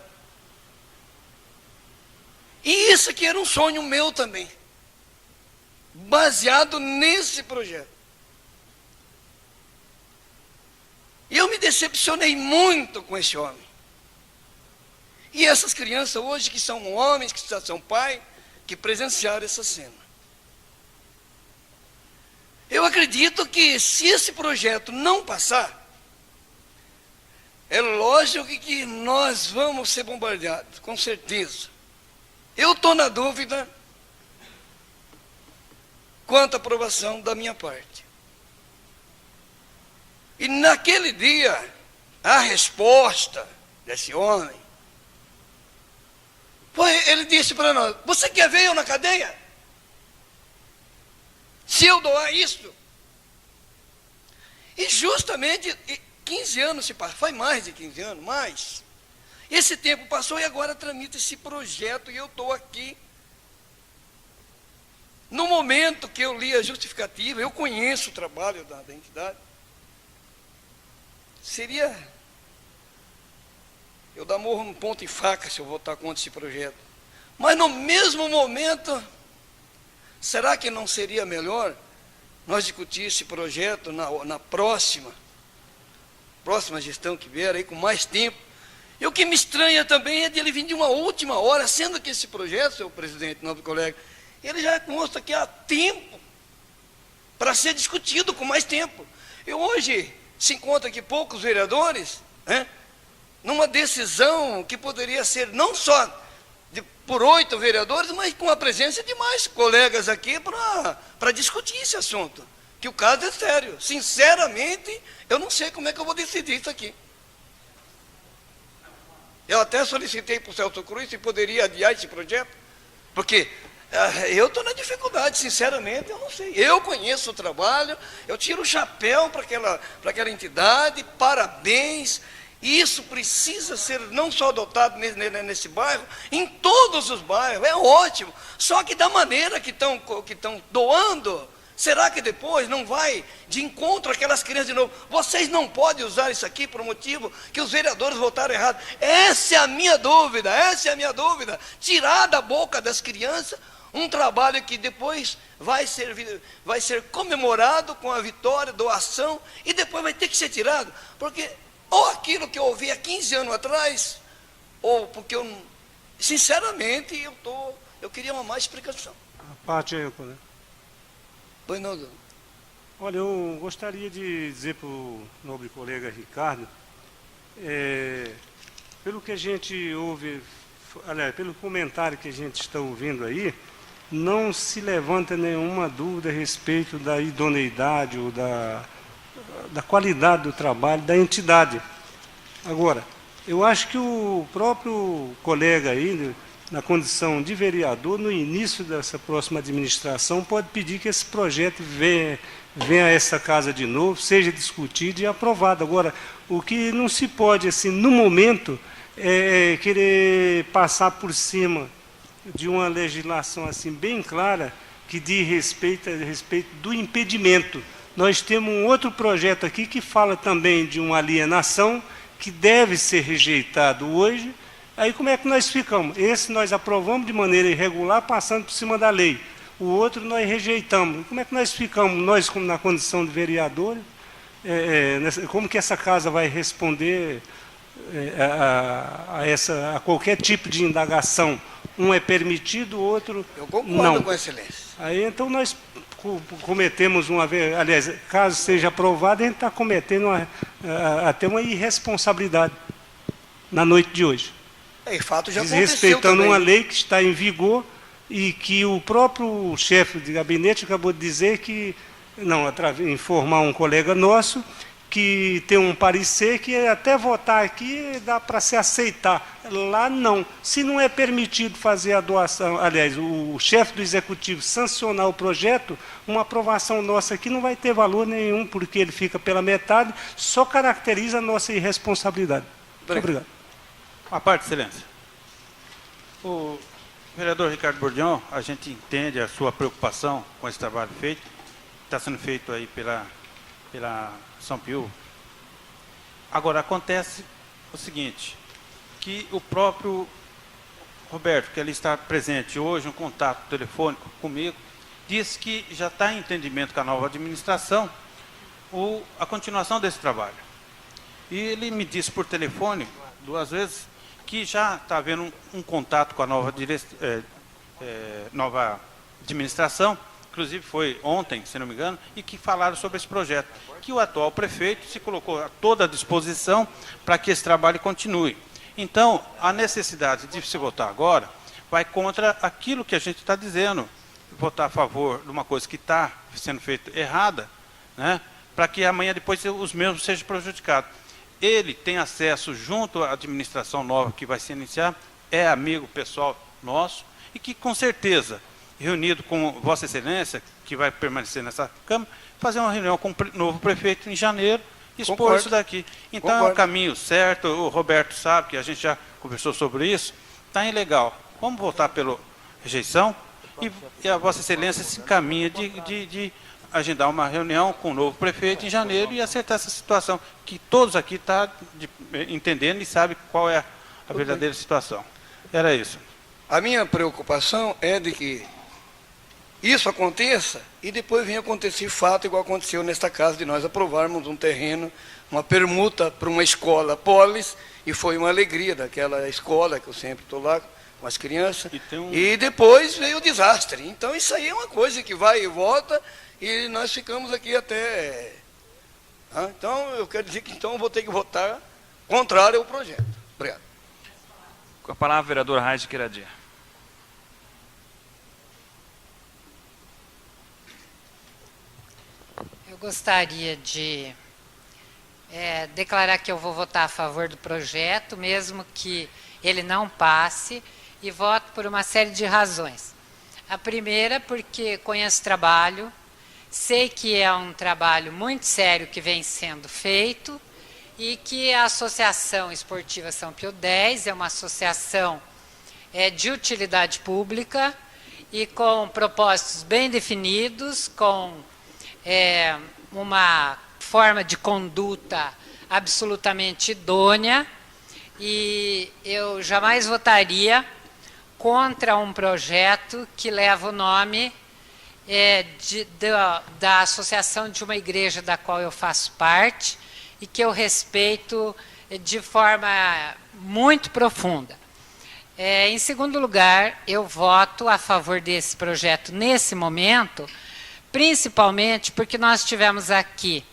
E isso aqui era um sonho meu também, baseado nesse projeto. E eu me decepcionei muito com esse homem. E essas crianças hoje, que são homens, que já são pais, que presenciaram essa cena. Eu acredito que se esse projeto não passar, é lógico que nós vamos ser bombardeados, com certeza. Eu estou na dúvida quanto à aprovação da minha parte. E naquele dia, a resposta desse homem foi, ele disse para nós: você quer ver eu na cadeia? Se eu doar isso? E justamente 15 anos se passaram, faz mais de 15 anos, mas esse tempo passou e agora tramita esse projeto e eu estou aqui. No momento que eu li a justificativa, eu conheço o trabalho da entidade, seria eu dar morro no ponto e faca se eu votar contra esse projeto. Mas no mesmo momento, será que não seria melhor nós discutir esse projeto na próxima gestão que vier aí com mais tempo? E o que me estranha também é de ele vir de uma última hora, sendo que esse projeto, senhor presidente, nobre colega, ele já consta que há tempo para ser discutido com mais tempo. E hoje se encontra aqui poucos vereadores, numa decisão que poderia ser não só por 8 vereadores, mas com a presença de mais colegas aqui para discutir esse assunto, que o caso é sério. Sinceramente, eu não sei como é que eu vou decidir isso aqui. Eu até solicitei para o Celso Cruz se poderia adiar esse projeto, porque eu estou na dificuldade, sinceramente, eu não sei. Eu conheço o trabalho, eu tiro o chapéu para aquela entidade, parabéns. Isso precisa ser não só adotado nesse bairro, em todos os bairros, é ótimo. Só que da maneira que estão doando, será que depois não vai de encontro àquelas crianças de novo? Vocês não podem usar isso aqui por um motivo que os vereadores votaram errado. Essa é a minha dúvida, essa é a minha dúvida. Tirar da boca das crianças um trabalho que depois vai ser comemorado com a vitória, doação, e depois vai ter que ser tirado. Porque ou aquilo que eu ouvi há 15 anos atrás, ou porque eu, sinceramente, eu queria uma mais explicação. A parte aí, né? Pois não, Dudu. Olha, eu gostaria de dizer para o nobre colega Ricardo, pelo que a gente ouve, aliás, pelo comentário que a gente está ouvindo aí, não se levanta nenhuma dúvida a respeito da idoneidade ou da qualidade do trabalho da entidade. Agora, eu acho que o próprio colega aí, na condição de vereador, no início dessa próxima administração, pode pedir que esse projeto venha a essa casa de novo, seja discutido e aprovado. Agora, o que não se pode, assim, no momento, é querer passar por cima de uma legislação assim bem clara que diz respeito do impedimento. Nós temos um outro projeto aqui que fala também de uma alienação que deve ser rejeitado hoje. Aí como é que nós ficamos? Esse nós aprovamos de maneira irregular, passando por cima da lei. O outro nós rejeitamos. Como é que nós ficamos, nós como na condição de vereadores, como que essa casa vai responder a qualquer tipo de indagação? Um é permitido, o outro eu concordo não. Com excelência. Aí então nós cometemos uma vez, aliás, caso seja aprovado, a gente está cometendo até uma irresponsabilidade na noite de hoje. E fato já aconteceu desrespeitando também. uma lei que está em vigor e que o próprio chefe de gabinete acabou de dizer que, não, informar um colega nosso, que tem um parecer que até votar aqui dá para se aceitar. Lá não. Se não é permitido fazer a doação, aliás, o chefe do executivo sancionar o projeto, uma aprovação nossa aqui não vai ter valor nenhum, porque ele fica pela metade, só caracteriza a nossa irresponsabilidade. Muito obrigado. A parte, excelência. O vereador Ricardo Bordião, a gente entende a sua preocupação com esse trabalho feito, está sendo feito aí pela São Pio. Agora, acontece o seguinte, que o próprio Roberto, que ele está presente hoje, um contato telefônico comigo, disse que já está em entendimento com a nova administração a continuação desse trabalho. E ele me disse por telefone, 2 vezes, que já está havendo um contato com a nova administração, inclusive foi ontem, se não me engano, e que falaram sobre esse projeto, que o atual prefeito se colocou a toda a disposição para que esse trabalho continue. Então, a necessidade de se votar agora vai contra aquilo que a gente está dizendo, votar a favor de uma coisa que está sendo feita errada, né, para que amanhã depois os mesmos sejam prejudicados. Ele tem acesso junto à administração nova que vai se iniciar, é amigo pessoal nosso, e que com certeza, reunido com Vossa Excelência, que vai permanecer nessa Câmara, fazer uma reunião com o novo prefeito em janeiro, expor Concordo. isso daqui. Então Concordo. é um caminho certo, o Roberto sabe que a gente já conversou sobre isso, está ilegal. Vamos votar pela rejeição e a Vossa Excelência se encaminha de agendar uma reunião com o novo prefeito em janeiro e acertar essa situação, que todos aqui estão entendendo e sabem qual é a verdadeira situação. Era isso. A minha preocupação é de que isso aconteça e depois venha acontecer fato igual aconteceu nesta casa, de nós aprovarmos um terreno, uma permuta para uma escola polis, e foi uma alegria daquela escola, que eu sempre estou lá com as crianças, e depois veio o desastre. Então isso aí é uma coisa que vai e volta, e nós ficamos aqui até... Então eu quero dizer que então eu vou ter que votar contrário ao projeto. Obrigado. Com a palavra, vereador Raide Quiradia. Eu gostaria de declarar que eu vou votar a favor do projeto, mesmo que ele não passe, e voto por uma série de razões. A primeira, porque conheço o trabalho, sei que é um trabalho muito sério que vem sendo feito e que a Associação Esportiva São Pio X é uma associação de utilidade pública e com propósitos bem definidos, com uma forma de conduta absolutamente idônea, e eu jamais votaria contra um projeto que leva o nome da associação de uma igreja da qual eu faço parte e que eu respeito de forma muito profunda. Em segundo lugar, eu voto a favor desse projeto nesse momento, principalmente porque nós tivemos aqui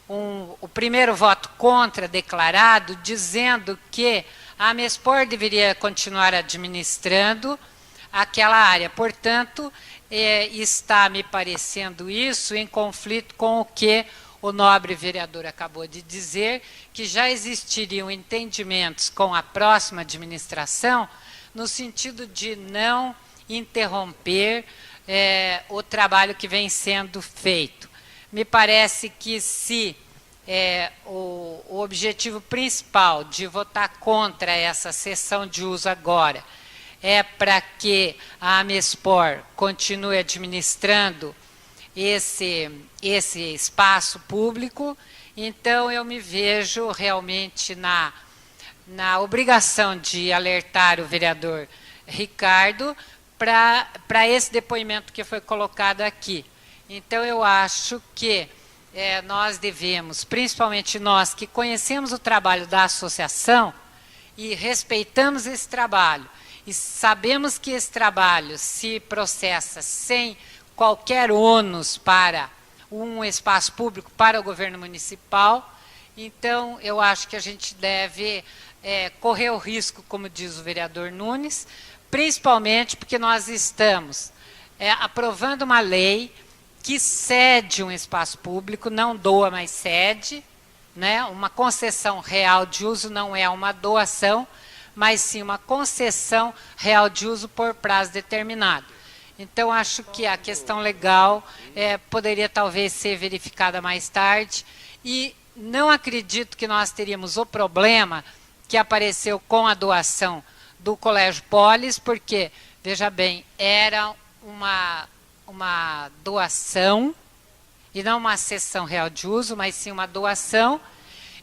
o primeiro voto contra declarado, dizendo que a Amespor deveria continuar administrando aquela área. Portanto, está me parecendo isso em conflito com o que o nobre vereador acabou de dizer, que já existiriam entendimentos com a próxima administração, no sentido de não interromper o trabalho que vem sendo feito. Me parece que se o objetivo principal de votar contra essa cessão de uso agora é para que a Amespor continue administrando esse espaço público, então eu me vejo realmente na obrigação de alertar o vereador Ricardo para esse depoimento que foi colocado aqui. Então, eu acho que nós devemos, principalmente nós que conhecemos o trabalho da associação e respeitamos esse trabalho, e sabemos que esse trabalho se processa sem qualquer ônus para um espaço público, para o governo municipal, então eu acho que a gente deve correr o risco, como diz o vereador Nunes, principalmente porque nós estamos aprovando uma lei que cede um espaço público, não doa, mas cede, né? Uma concessão real de uso não é uma doação, mas sim uma concessão real de uso por prazo determinado. Então, acho que a questão legal poderia talvez ser verificada mais tarde, e não acredito que nós teríamos o problema que apareceu com a doação do Colégio Polis, porque, veja bem, era uma doação, e não uma cessão real de uso, mas sim uma doação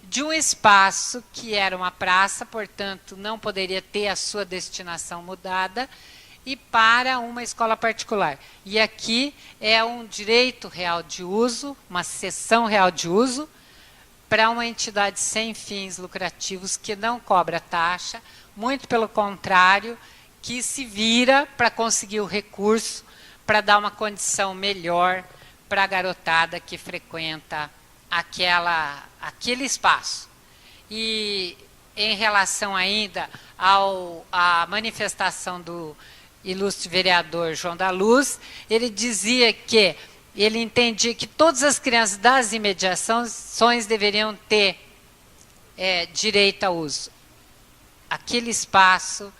de um espaço que era uma praça, portanto, não poderia ter a sua destinação mudada, e para uma escola particular. E aqui é um direito real de uso, uma cessão real de uso, para uma entidade sem fins lucrativos que não cobra taxa, muito pelo contrário, que se vira para conseguir o recurso para dar uma condição melhor para a garotada que frequenta aquele espaço. E em relação ainda à manifestação do ilustre vereador João da Luz, ele dizia que ele entendia que todas as crianças das imediações deveriam ter direito ao uso. Aquele espaço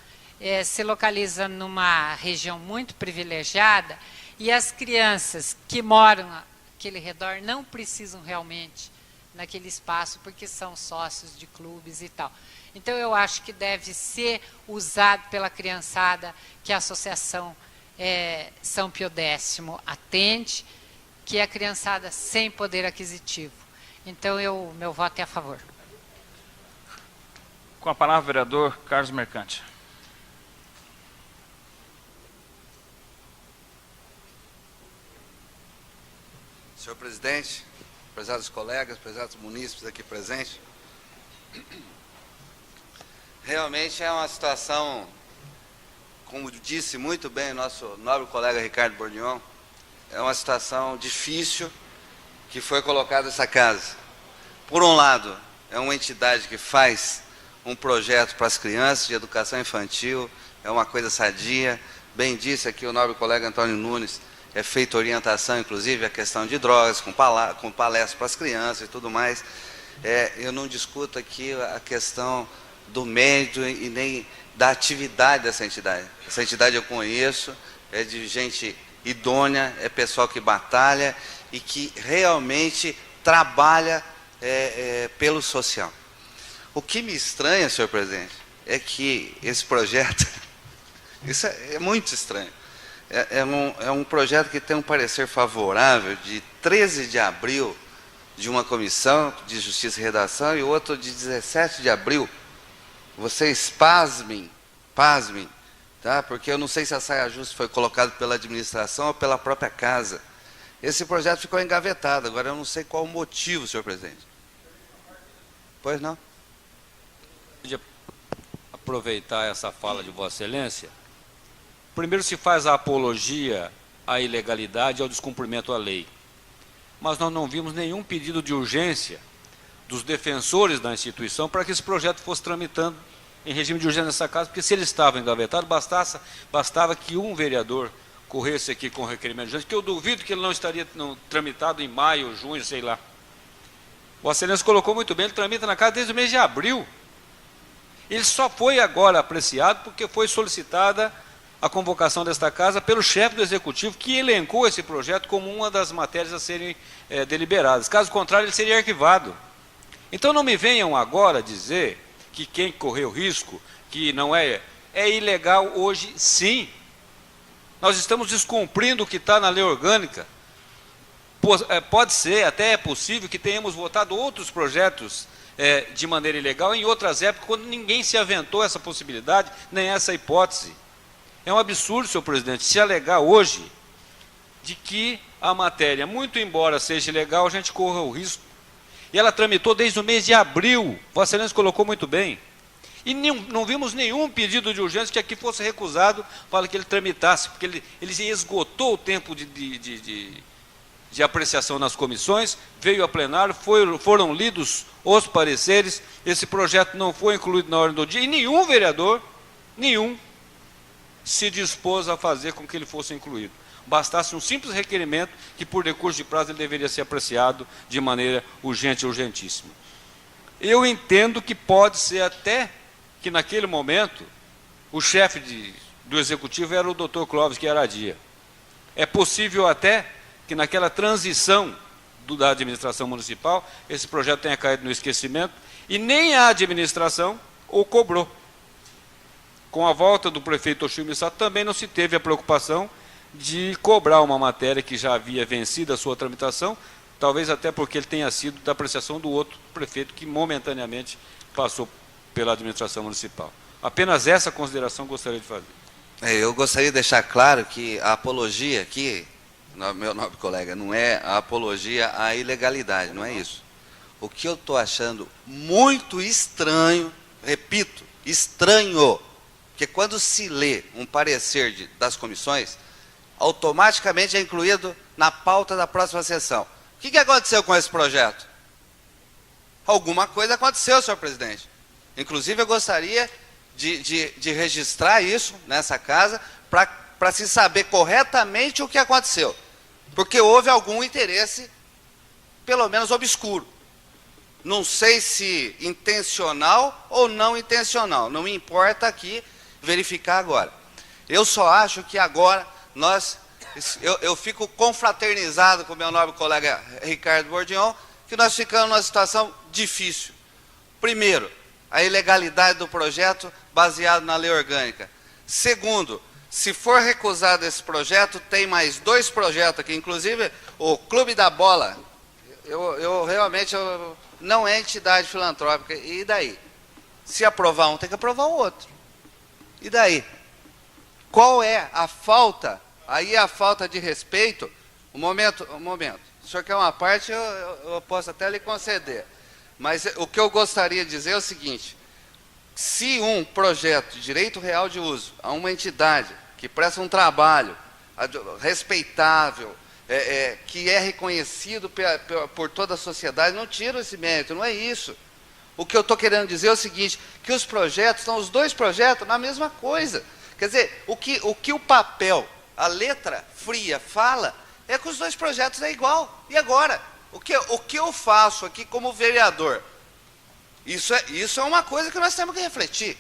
se localiza numa região muito privilegiada, e as crianças que moram naquele redor não precisam realmente naquele espaço, porque são sócios de clubes e tal. Então, eu acho que deve ser usado pela criançada que a Associação São Pio X atende, que é a criançada sem poder aquisitivo. Então, meu voto é a favor. Com a palavra, o vereador Carlos Mercante. Senhor presidente, prezados colegas, prezados munícipes aqui presentes, realmente é uma situação, como disse muito bem o nosso nobre colega Ricardo Bordignon, é uma situação difícil que foi colocada nessa casa. Por um lado, é uma entidade que faz um projeto para as crianças de educação infantil, é uma coisa sadia, bem disse aqui o nobre colega Antônio Nunes, é feita orientação, inclusive, a questão de drogas, com palestras para as crianças e tudo mais. eu não discuto aqui a questão do mérito e nem da atividade dessa entidade. Essa entidade eu conheço, é de gente idônea, é pessoal que batalha e que realmente trabalha pelo social. O que me estranha, senhor presidente, é que esse projeto, isso é muito estranho, é um projeto que tem um parecer favorável de 13 de abril de uma comissão de Justiça e Redação e outro de 17 de abril. Vocês pasmem, tá? Porque eu não sei se a saia justa foi colocada pela administração ou pela própria casa. Esse projeto ficou engavetado, agora eu não sei qual o motivo, senhor presidente. Pois não? Aproveitar essa fala de Vossa Excelência. Primeiro se faz a apologia à ilegalidade e ao descumprimento à lei. Mas nós não vimos nenhum pedido de urgência dos defensores da instituição para que esse projeto fosse tramitando em regime de urgência nessa casa, porque se ele estava engavetado, bastava que um vereador corresse aqui com requerimento de urgência, que eu duvido que ele não estaria tramitado em maio, junho, sei lá. Vossa Excelência colocou muito bem, ele tramita na casa desde o mês de abril. Ele só foi agora apreciado porque foi solicitada a convocação desta casa pelo chefe do Executivo, que elencou esse projeto como uma das matérias a serem deliberadas. Caso contrário, ele seria arquivado. Então não me venham agora dizer que quem correu risco, que não é ilegal hoje, sim. Nós estamos descumprindo o que está na lei orgânica. Pode ser, até é possível que tenhamos votado outros projetos de maneira ilegal em outras épocas, quando ninguém se aventou essa possibilidade, nem essa hipótese. É um absurdo, senhor presidente, se alegar hoje de que a matéria, muito embora seja ilegal, a gente corra o risco. E ela tramitou desde o mês de abril, Vossa Excelência colocou muito bem. E não vimos nenhum pedido de urgência que aqui fosse recusado para que ele tramitasse, porque ele esgotou o tempo de apreciação nas comissões, veio a plenário, foram lidos os pareceres, esse projeto não foi incluído na ordem do dia, e nenhum vereador, se dispôs a fazer com que ele fosse incluído. Bastasse um simples requerimento que, por decurso de prazo, ele deveria ser apreciado de maneira urgente e urgentíssima. Eu entendo que pode ser até que, naquele momento, o chefe do Executivo era o doutor Clóvis Chiaradia. É possível até que, naquela transição da administração municipal, esse projeto tenha caído no esquecimento e nem a administração o cobrou. Com a volta do prefeito Oshio Missato, também não se teve a preocupação de cobrar uma matéria que já havia vencido a sua tramitação, talvez até porque ele tenha sido da apreciação do outro prefeito que momentaneamente passou pela administração municipal. Apenas essa consideração gostaria de fazer. Eu gostaria de deixar claro que a apologia aqui, meu nobre colega, não é a apologia à ilegalidade, não é isso. O que eu estou achando muito estranho, repito, estranho, porque quando se lê um parecer das comissões, automaticamente é incluído na pauta da próxima sessão. O que aconteceu com esse projeto? Alguma coisa aconteceu, senhor presidente. Inclusive, eu gostaria de registrar isso nessa casa para se saber corretamente o que aconteceu. Porque houve algum interesse, pelo menos obscuro. Não sei se intencional ou não intencional. Não me importa aqui verificar agora. Eu só acho que agora eu fico confraternizado com o meu nobre colega Ricardo Bordion, que nós ficamos numa situação difícil. Primeiro, a ilegalidade do projeto baseado na lei orgânica. Segundo, se for recusado esse projeto, tem mais 2 projetos aqui, inclusive o Clube da Bola. Realmente não é entidade filantrópica. E daí? Se aprovar um, tem que aprovar o outro. E daí? Qual é a falta? Aí a falta de respeito. Um momento. O senhor quer uma parte, eu posso até lhe conceder. Mas o que eu gostaria de dizer é o seguinte: se um projeto de direito real de uso a uma entidade que presta um trabalho respeitável, que é reconhecido por toda a sociedade, não tira esse mérito, não é isso. O que eu estou querendo dizer é o seguinte, que os projetos, são os 2 projetos na mesma coisa. Quer dizer, o que o papel, a letra fria fala, é que os 2 projetos é igual. E agora? O que eu faço aqui como vereador? Isso é uma coisa que nós temos que refletir.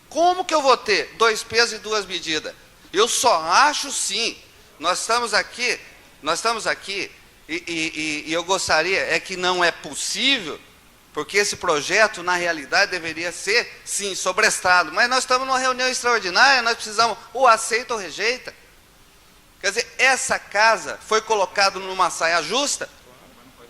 Como que eu vou ter 2 pesos e 2 medidas? Eu só acho sim. Nós estamos aqui, e eu gostaria, que não é possível, porque esse projeto, na realidade, deveria ser, sim, sobrestado. Mas nós estamos numa reunião extraordinária, nós precisamos, ou aceita ou rejeita. Quer dizer, essa casa foi colocada numa saia justa,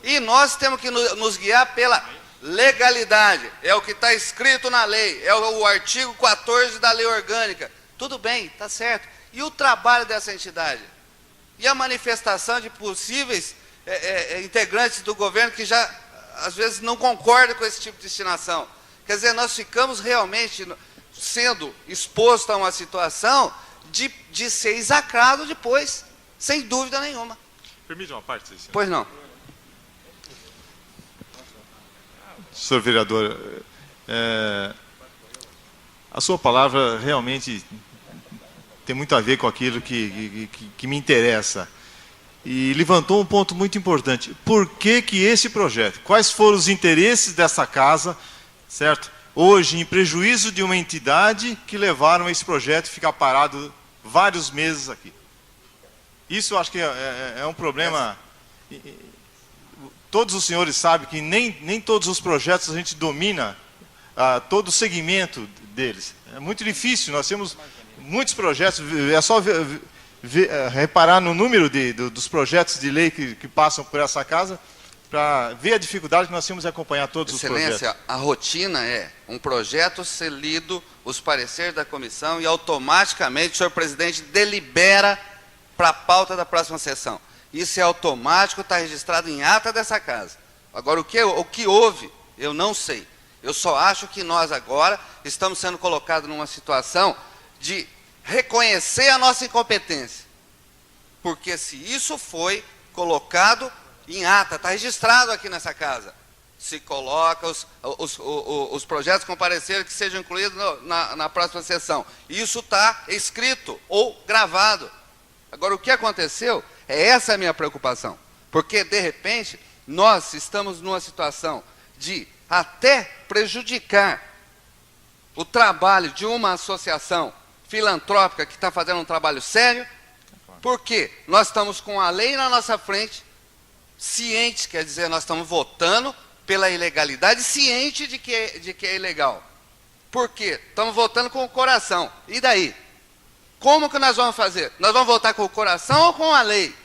e nós temos que nos guiar pela legalidade. É o que está escrito na lei, é o artigo 14 da lei orgânica. Tudo bem, está certo. E o trabalho dessa entidade? E a manifestação de possíveis integrantes do governo que já, às vezes, não concordam com esse tipo de destinação. Quer dizer, nós ficamos realmente sendo expostos a uma situação de ser execrado depois, sem dúvida nenhuma. Permite uma parte, senhor? Pois não. Senhor vereador, a sua palavra realmente tem muito a ver com aquilo que me interessa. E levantou um ponto muito importante. Por que esse projeto? Quais foram os interesses dessa casa, certo? Hoje, em prejuízo de uma entidade que levaram esse projeto a ficar parado vários meses aqui. Isso eu acho que é um problema. Todos os senhores sabem que nem todos os projetos a gente domina todo o segmento deles. É muito difícil, nós temos muitos projetos, é só reparar no número dos projetos de lei que passam por essa casa, para ver a dificuldade que nós temos de acompanhar todos os projetos. Excelência, a rotina é um projeto ser lido, os pareceres da comissão, e automaticamente o senhor presidente delibera para a pauta da próxima sessão. Isso é automático, está registrado em ata dessa casa. Agora, o que houve, eu não sei. Eu só acho que nós agora estamos sendo colocados numa situação de reconhecer a nossa incompetência. Porque se isso foi colocado em ata, está registrado aqui nessa casa, se coloca os projetos com parecer que sejam incluídos na próxima sessão. Isso está escrito ou gravado. Agora, o que aconteceu, essa a minha preocupação. Porque, de repente, nós estamos numa situação de até prejudicar o trabalho de uma associação filantrópica que está fazendo um trabalho sério, porque nós estamos com a lei na nossa frente, cientes, quer dizer, nós estamos votando pela ilegalidade, ciente de que é ilegal. Por quê? Estamos votando com o coração. E daí? Como que nós vamos fazer? Nós vamos votar com o coração ou com a lei?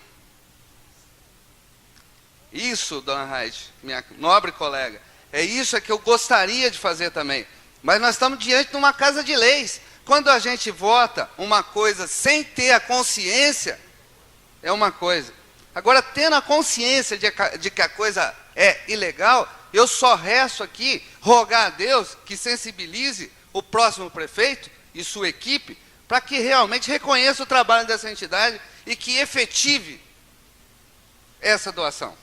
Isso, dona Raide, minha nobre colega, é isso que eu gostaria de fazer também. Mas nós estamos diante de uma casa de leis. Quando a gente vota uma coisa sem ter a consciência, é uma coisa. Agora, tendo a consciência de que a coisa é ilegal, eu só resto aqui rogar a Deus que sensibilize o próximo prefeito e sua equipe para que realmente reconheça o trabalho dessa entidade e que efetive essa doação.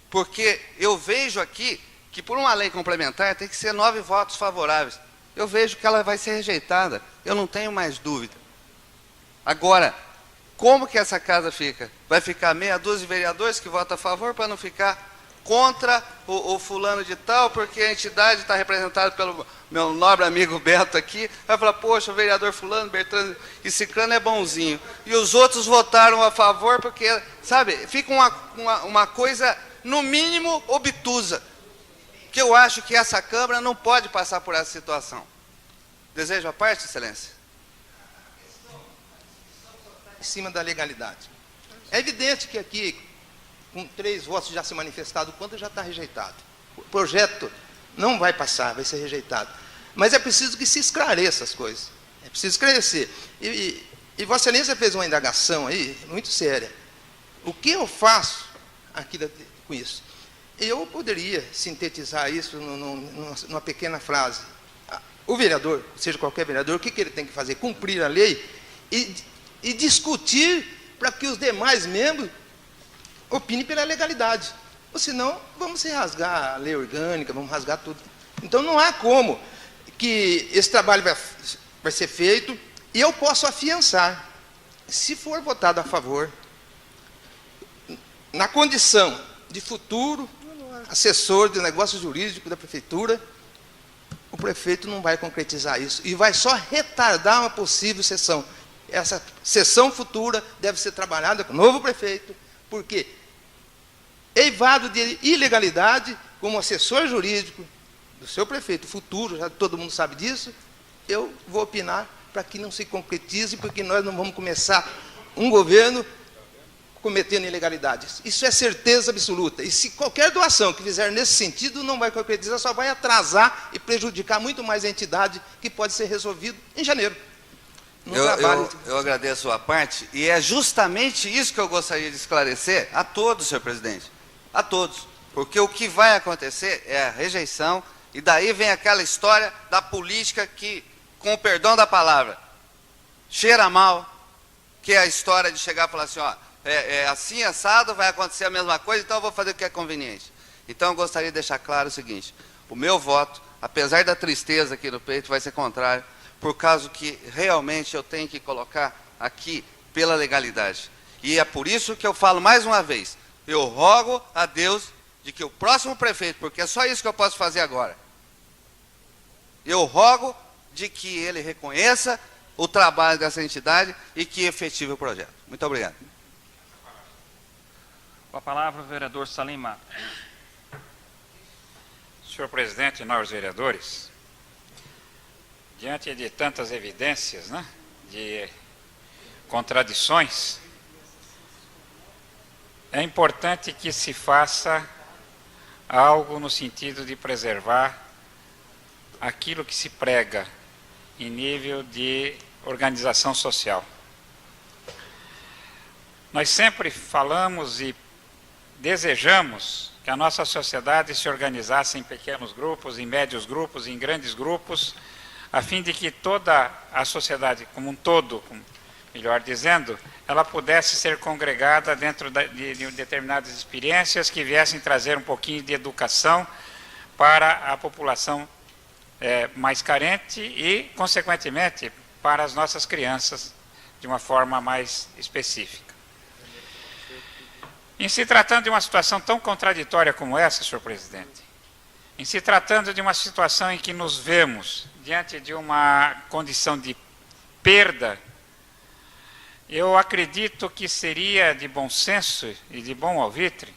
Porque eu vejo aqui que por uma lei complementar tem que ser 9 votos favoráveis. Eu vejo que ela vai ser rejeitada, eu não tenho mais dúvida. Agora, como que essa casa fica? Vai ficar meia dúzia de vereadores que votam a favor para não ficar contra o fulano de tal, porque a entidade está representada pelo meu nobre amigo Beto aqui, vai falar, poxa, o vereador fulano, Bertrand e Cicrano é bonzinho. E os outros votaram a favor porque, sabe, fica uma coisa, no mínimo, obtusa. Que eu acho que essa Câmara não pode passar por essa situação. Desejo a parte, Excelência? Em cima da legalidade. É evidente que aqui, com 3 votos já se manifestado, quanto já está rejeitado. O projeto não vai passar, vai ser rejeitado. Mas é preciso que se esclareça as coisas. É preciso esclarecer. E Vossa Excelência fez uma indagação aí, muito séria. O que eu faço aqui com isso? Eu poderia sintetizar isso numa pequena frase. O vereador, seja qualquer vereador, o que ele tem que fazer? Cumprir a lei e discutir para que os demais membros opinem pela legalidade. Ou senão, vamos rasgar a lei orgânica, vamos rasgar tudo. Então, não há como que esse trabalho vai ser feito e eu posso afiançar. Se for votado a favor, na condição de futuro assessor de negócio jurídico da prefeitura, o prefeito não vai concretizar isso e vai só retardar uma possível sessão. Essa sessão futura deve ser trabalhada com o novo prefeito, porque eivado de ilegalidade, como assessor jurídico do seu prefeito futuro, já todo mundo sabe disso, eu vou opinar para que não se concretize, porque nós não vamos começar um governo cometendo ilegalidades. Isso é certeza absoluta. E se qualquer doação que fizer nesse sentido não vai concretizar, só vai atrasar e prejudicar muito mais a entidade, que pode ser resolvido em janeiro. Eu agradeço a parte, e é justamente isso que eu gostaria de esclarecer a todos, senhor presidente, a todos, porque o que vai acontecer é a rejeição, e daí vem aquela história da política que, com o perdão da palavra, cheira mal, que é a história de chegar e falar assim, ó, é assim, assado, vai acontecer a mesma coisa, então eu vou fazer o que é conveniente. Então eu gostaria de deixar claro o seguinte, o meu voto, apesar da tristeza aqui no peito, vai ser contrário, por causa que realmente eu tenho que colocar aqui pela legalidade. E é por isso que eu falo mais uma vez, eu rogo a Deus de que o próximo prefeito, porque é só isso que eu posso fazer agora, eu rogo de que ele reconheça o trabalho dessa entidade e que efetive o projeto. Muito obrigado. Com a palavra o vereador Salim Matos. Senhor presidente, nobres vereadores, diante de tantas evidências, né, de contradições, é importante que se faça algo no sentido de preservar aquilo que se prega em nível de organização social. Nós sempre falamos e desejamos que a nossa sociedade se organizasse em pequenos grupos, em médios grupos, em grandes grupos, a fim de que toda a sociedade como um todo, melhor dizendo, ela pudesse ser congregada dentro de determinadas experiências que viessem trazer um pouquinho de educação para a população mais carente e, consequentemente, para as nossas crianças de uma forma mais específica. Em se tratando de uma situação tão contraditória como essa, senhor presidente, em se tratando de uma situação em que nos vemos diante de uma condição de perda, eu acredito que seria de bom senso e de bom alvitre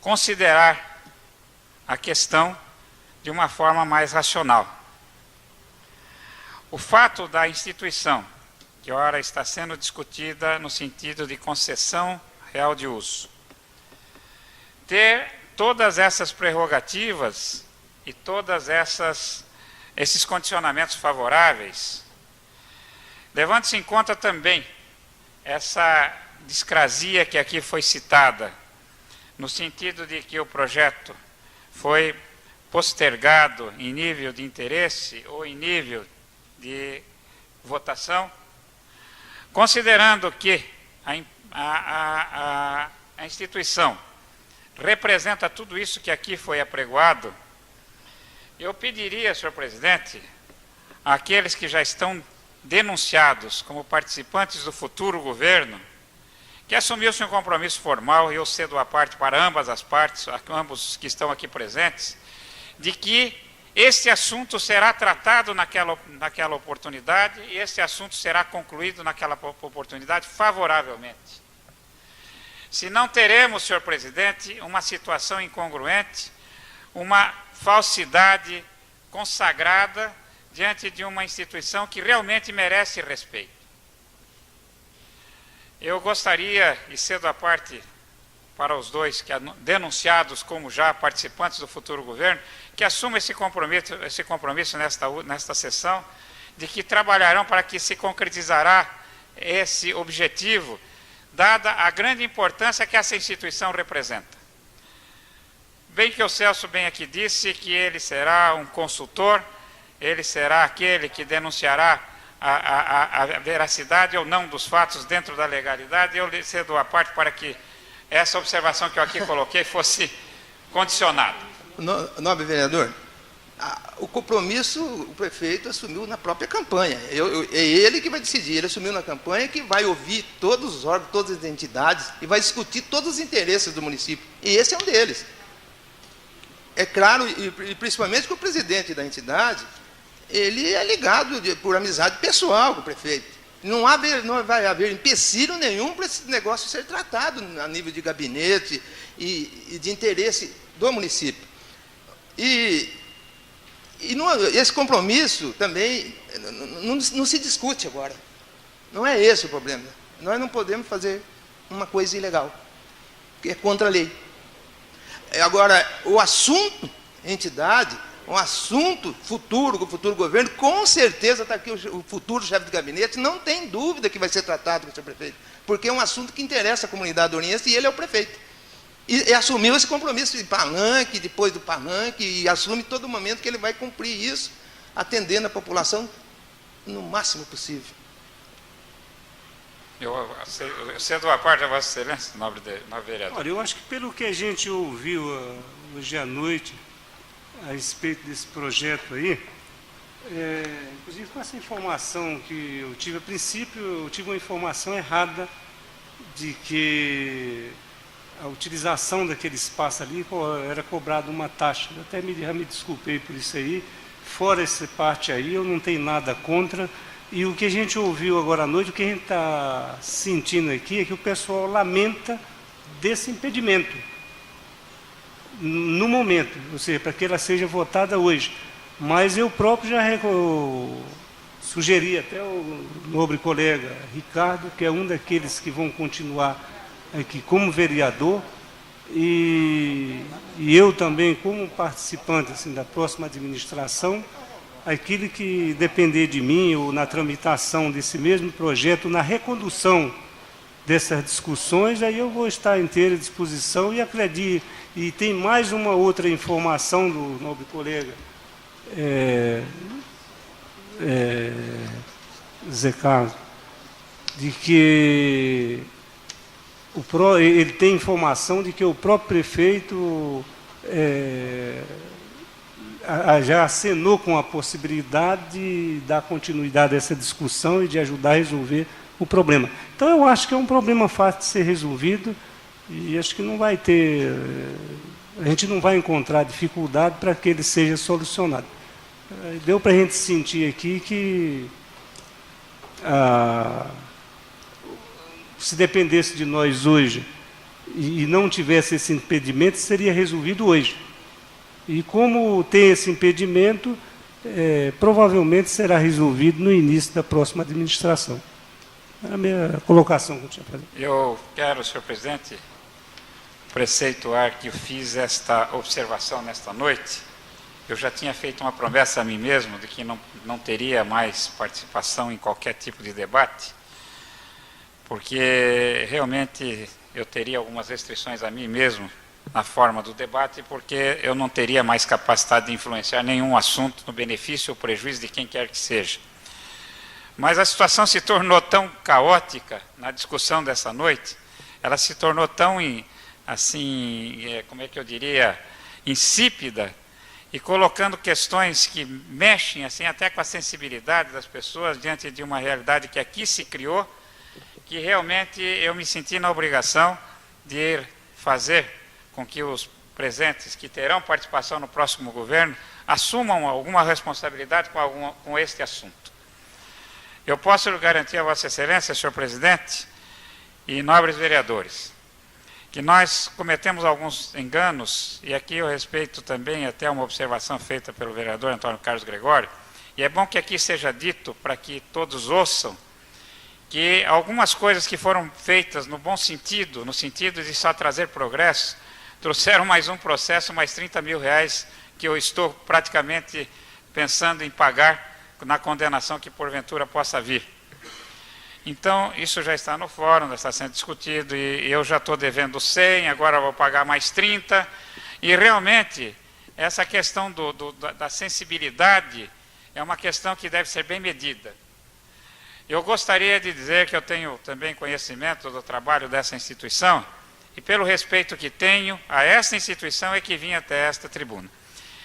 considerar a questão de uma forma mais racional. O fato da instituição, que ora está sendo discutida no sentido de concessão real de uso, ter todas essas prerrogativas e todas esses condicionamentos favoráveis, levando-se em conta também essa discrasia que aqui foi citada, no sentido de que o projeto foi postergado em nível de interesse ou em nível de votação, considerando que a instituição representa tudo isso que aqui foi apregoado, eu pediria, senhor presidente, àqueles que já estão denunciados como participantes do futuro governo, que assumiu-se um compromisso formal, e eu cedo a parte para ambas as partes, ambos que estão aqui presentes, de que este assunto será tratado naquela oportunidade e esse assunto será concluído naquela oportunidade favoravelmente. Se não teremos, senhor presidente, uma situação incongruente, uma falsidade consagrada diante de uma instituição que realmente merece respeito. Eu gostaria, e cedo a parte para os dois que denunciados como já participantes do futuro governo, que assumam esse compromisso nesta sessão, de que trabalharão para que se concretizará esse objetivo, dada a grande importância que essa instituição representa. Bem que o Celso bem aqui disse que ele será um consultor, ele será aquele que denunciará a veracidade ou não dos fatos dentro da legalidade. Eu lhe cedo a parte para que essa observação que eu aqui coloquei fosse condicionada. Nobre vereador, o compromisso o prefeito assumiu na própria campanha. É ele que vai decidir. Ele assumiu na campanha que vai ouvir todos os órgãos, todas as entidades e vai discutir todos os interesses do município. E esse é um deles. É claro, e principalmente que o presidente da entidade, ele é ligado por amizade pessoal com o prefeito. Não vai haver empecilho nenhum para esse negócio ser tratado a nível de gabinete e de interesse do município. Esse compromisso também não se discute agora. Não é esse o problema. Nós não podemos fazer uma coisa ilegal, que é contra a lei. Agora, o assunto entidade, um assunto futuro, com o futuro governo, com certeza está aqui o futuro chefe de gabinete, não tem dúvida que vai ser tratado com o seu prefeito, porque é um assunto que interessa a comunidade oriense e ele é o prefeito. E assumiu esse compromisso de palanque, depois do palanque, e assume todo momento que ele vai cumprir isso, atendendo a população no máximo possível. Eu cedo a parte a Vossa Excelência, nobre vereador. Olha, eu acho que pelo que a gente ouviu hoje à noite, a respeito desse projeto aí, inclusive com essa informação que eu tive a princípio, eu tive uma informação errada de que a utilização daquele espaço ali era cobrada uma taxa. Eu até me desculpei por isso aí. Fora essa parte aí, eu não tenho nada contra. E o que a gente ouviu agora à noite, o que a gente está sentindo aqui é que o pessoal lamenta desse impedimento no momento, ou seja, para que ela seja votada hoje. Mas eu próprio já sugeri até o nobre colega Ricardo, que é um daqueles que vão continuar aqui como vereador, e eu também como participante assim, da próxima administração, aquilo que depender de mim, ou na tramitação desse mesmo projeto, na recondução dessas discussões, aí eu vou estar à inteira disposição e acredito. E tem mais uma outra informação do nobre colega Zé Carlos, de que ele tem informação de que o próprio prefeito já acenou com a possibilidade de dar continuidade a essa discussão e de ajudar a resolver o problema. Então, eu acho que é um problema fácil de ser resolvido e acho que não vai ter... A gente não vai encontrar dificuldade para que ele seja solucionado. Deu para a gente sentir aqui que se dependesse de nós hoje e não tivesse esse impedimento, seria resolvido hoje. E como tem esse impedimento, provavelmente será resolvido no início da próxima administração. É a minha colocação que eu tinha fazer. Eu quero, senhor presidente, preceituar que eu fiz esta observação nesta noite. Eu já tinha feito uma promessa a mim mesmo de que não teria mais participação em qualquer tipo de debate, porque realmente eu teria algumas restrições a mim mesmo na forma do debate, porque eu não teria mais capacidade de influenciar nenhum assunto no benefício ou prejuízo de quem quer que seja. Mas a situação se tornou tão caótica na discussão dessa noite, ela se tornou tão, assim, como é que eu diria, insípida, e colocando questões que mexem assim, até com a sensibilidade das pessoas diante de uma realidade que aqui se criou, que realmente eu me senti na obrigação de ir fazer com que os presentes que terão participação no próximo governo assumam alguma responsabilidade com este assunto. Eu posso garantir a Vossa Excelência, senhor presidente, e nobres vereadores, que nós cometemos alguns enganos, e aqui eu respeito também até uma observação feita pelo vereador Antônio Carlos Gregório, e é bom que aqui seja dito para que todos ouçam, que algumas coisas que foram feitas no bom sentido, no sentido de só trazer progresso, trouxeram mais um processo, mais 30 mil reais, que eu estou praticamente pensando em pagar na condenação que porventura possa vir. Então, isso já está no fórum, já está sendo discutido, e eu já estou devendo 100, agora vou pagar mais 30, e realmente, essa questão da sensibilidade é uma questão que deve ser bem medida. Eu gostaria de dizer que eu tenho também conhecimento do trabalho dessa instituição, e pelo respeito que tenho a essa instituição é que vim até esta tribuna.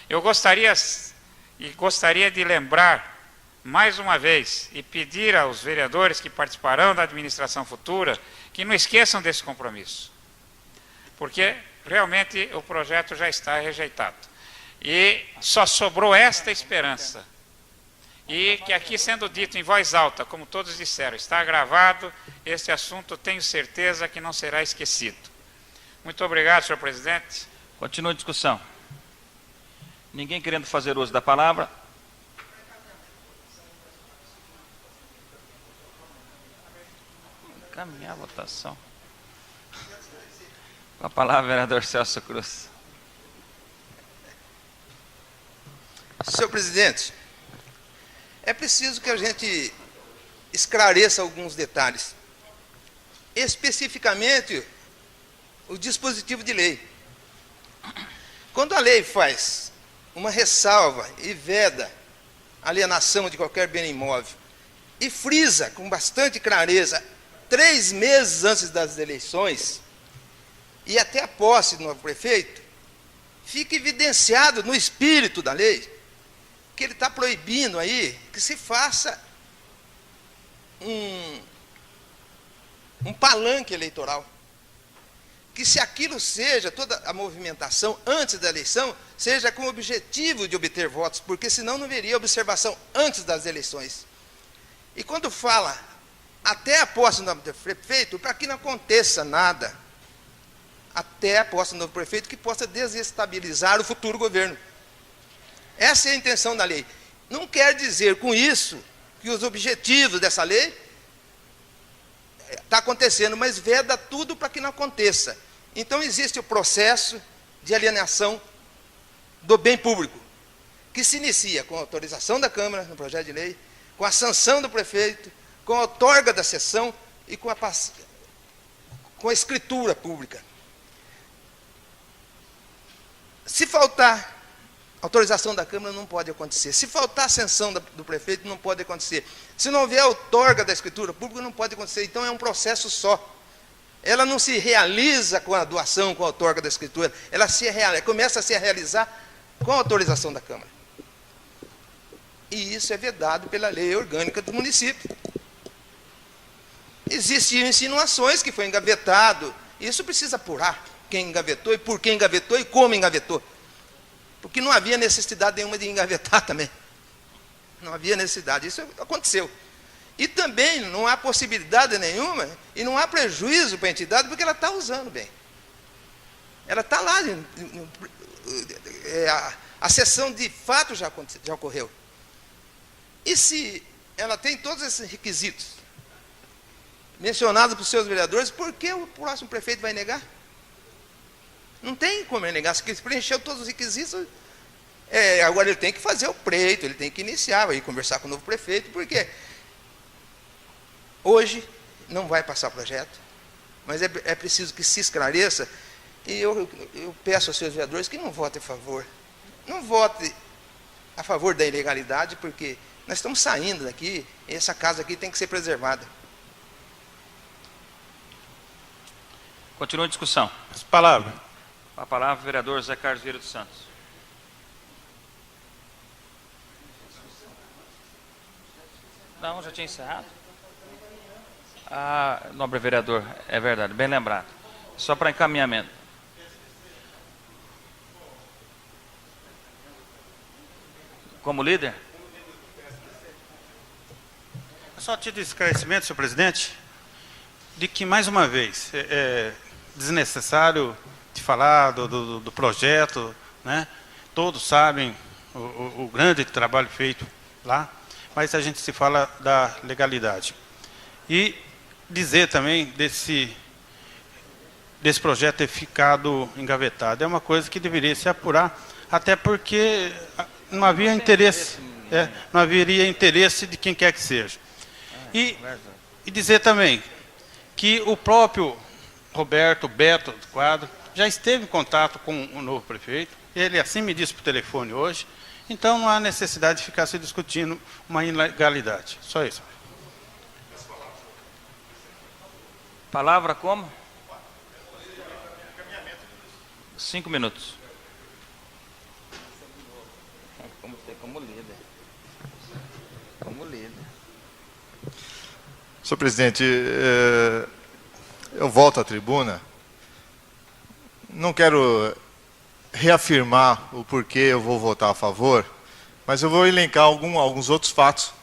Eu gostaria E gostaria de lembrar, mais uma vez, e pedir aos vereadores que participarão da administração futura, que não esqueçam desse compromisso. Porque realmente o projeto já está rejeitado. E só sobrou esta esperança. E que aqui sendo dito em voz alta, como todos disseram, está gravado, este assunto tenho certeza que não será esquecido. Muito obrigado, senhor presidente. Continua a discussão. Ninguém querendo fazer uso da palavra. Encaminhar a votação. Com a palavra, vereador Celso Cruz. Senhor presidente, é preciso que a gente esclareça alguns detalhes. Especificamente, o dispositivo de lei. Quando a lei faz uma ressalva e veda a alienação de qualquer bem imóvel e frisa com bastante clareza 3 meses antes das eleições e até a posse do novo prefeito, fica evidenciado no espírito da lei que ele está proibindo aí que se faça um palanque eleitoral. Que se aquilo seja, toda a movimentação antes da eleição, seja com o objetivo de obter votos, porque senão não haveria observação antes das eleições. E quando fala até a posse do novo prefeito, para que não aconteça nada, até a posse do novo prefeito, que possa desestabilizar o futuro governo. Essa é a intenção da lei. Não quer dizer com isso que os objetivos dessa lei está acontecendo, mas veda tudo para que não aconteça. Então existe o processo de alienação do bem público, que se inicia com a autorização da Câmara no projeto de lei, com a sanção do prefeito, com a outorga da sessão e com a escritura pública. Se faltar autorização da Câmara, não pode acontecer. Se faltar a sanção do prefeito, não pode acontecer. Se não houver a outorga da escritura pública, não pode acontecer. Então é um processo só. Ela não se realiza com a doação, com a outorga da escritura, ela começa a se realizar com a autorização da Câmara. E isso é vedado pela lei orgânica do município. Existiam insinuações que foi engavetado. Isso precisa apurar quem engavetou e por quem engavetou e como engavetou. Porque não havia necessidade nenhuma de engavetar também. Não havia necessidade. Isso aconteceu. E também não há possibilidade nenhuma e não há prejuízo para a entidade porque ela está usando bem. Ela está lá. A sessão de fato já ocorreu. E se ela tem todos esses requisitos mencionados por seus vereadores, por que o próximo prefeito vai negar? Não tem como ele negar. Se ele preencheu todos os requisitos, agora ele tem que fazer o pleito, ele tem que iniciar, vai conversar com o novo prefeito, porque hoje não vai passar o projeto, mas é preciso que se esclareça, e eu peço aos seus vereadores que não votem a favor. Não votem a favor da ilegalidade, porque nós estamos saindo daqui, e essa casa aqui tem que ser preservada. Continua a discussão. Palavra. Com a palavra, vereador Zé Carlos Vieira dos Santos. Não, já tinha encerrado. Ah, nobre vereador, é verdade, bem lembrado. Só para encaminhamento. Como líder? Só a título de esclarecimento, senhor presidente, de que, mais uma vez, é desnecessário de falar do projeto, né? Todos sabem o grande trabalho feito lá, mas a gente se fala da legalidade. E dizer também desse projeto ter ficado engavetado é uma coisa que deveria se apurar, até porque não havia interesse, não haveria interesse de quem quer que seja. E dizer também que o próprio Roberto Beto Quadro já esteve em contato com o novo prefeito, ele assim me disse por telefone hoje, então não há necessidade de ficar se discutindo uma ilegalidade. Só isso. Palavra como? 5 minutos. como líder. Como líder. Senhor presidente, eu volto à tribuna. Não quero reafirmar o porquê eu vou votar a favor, mas eu vou elencar alguns outros fatos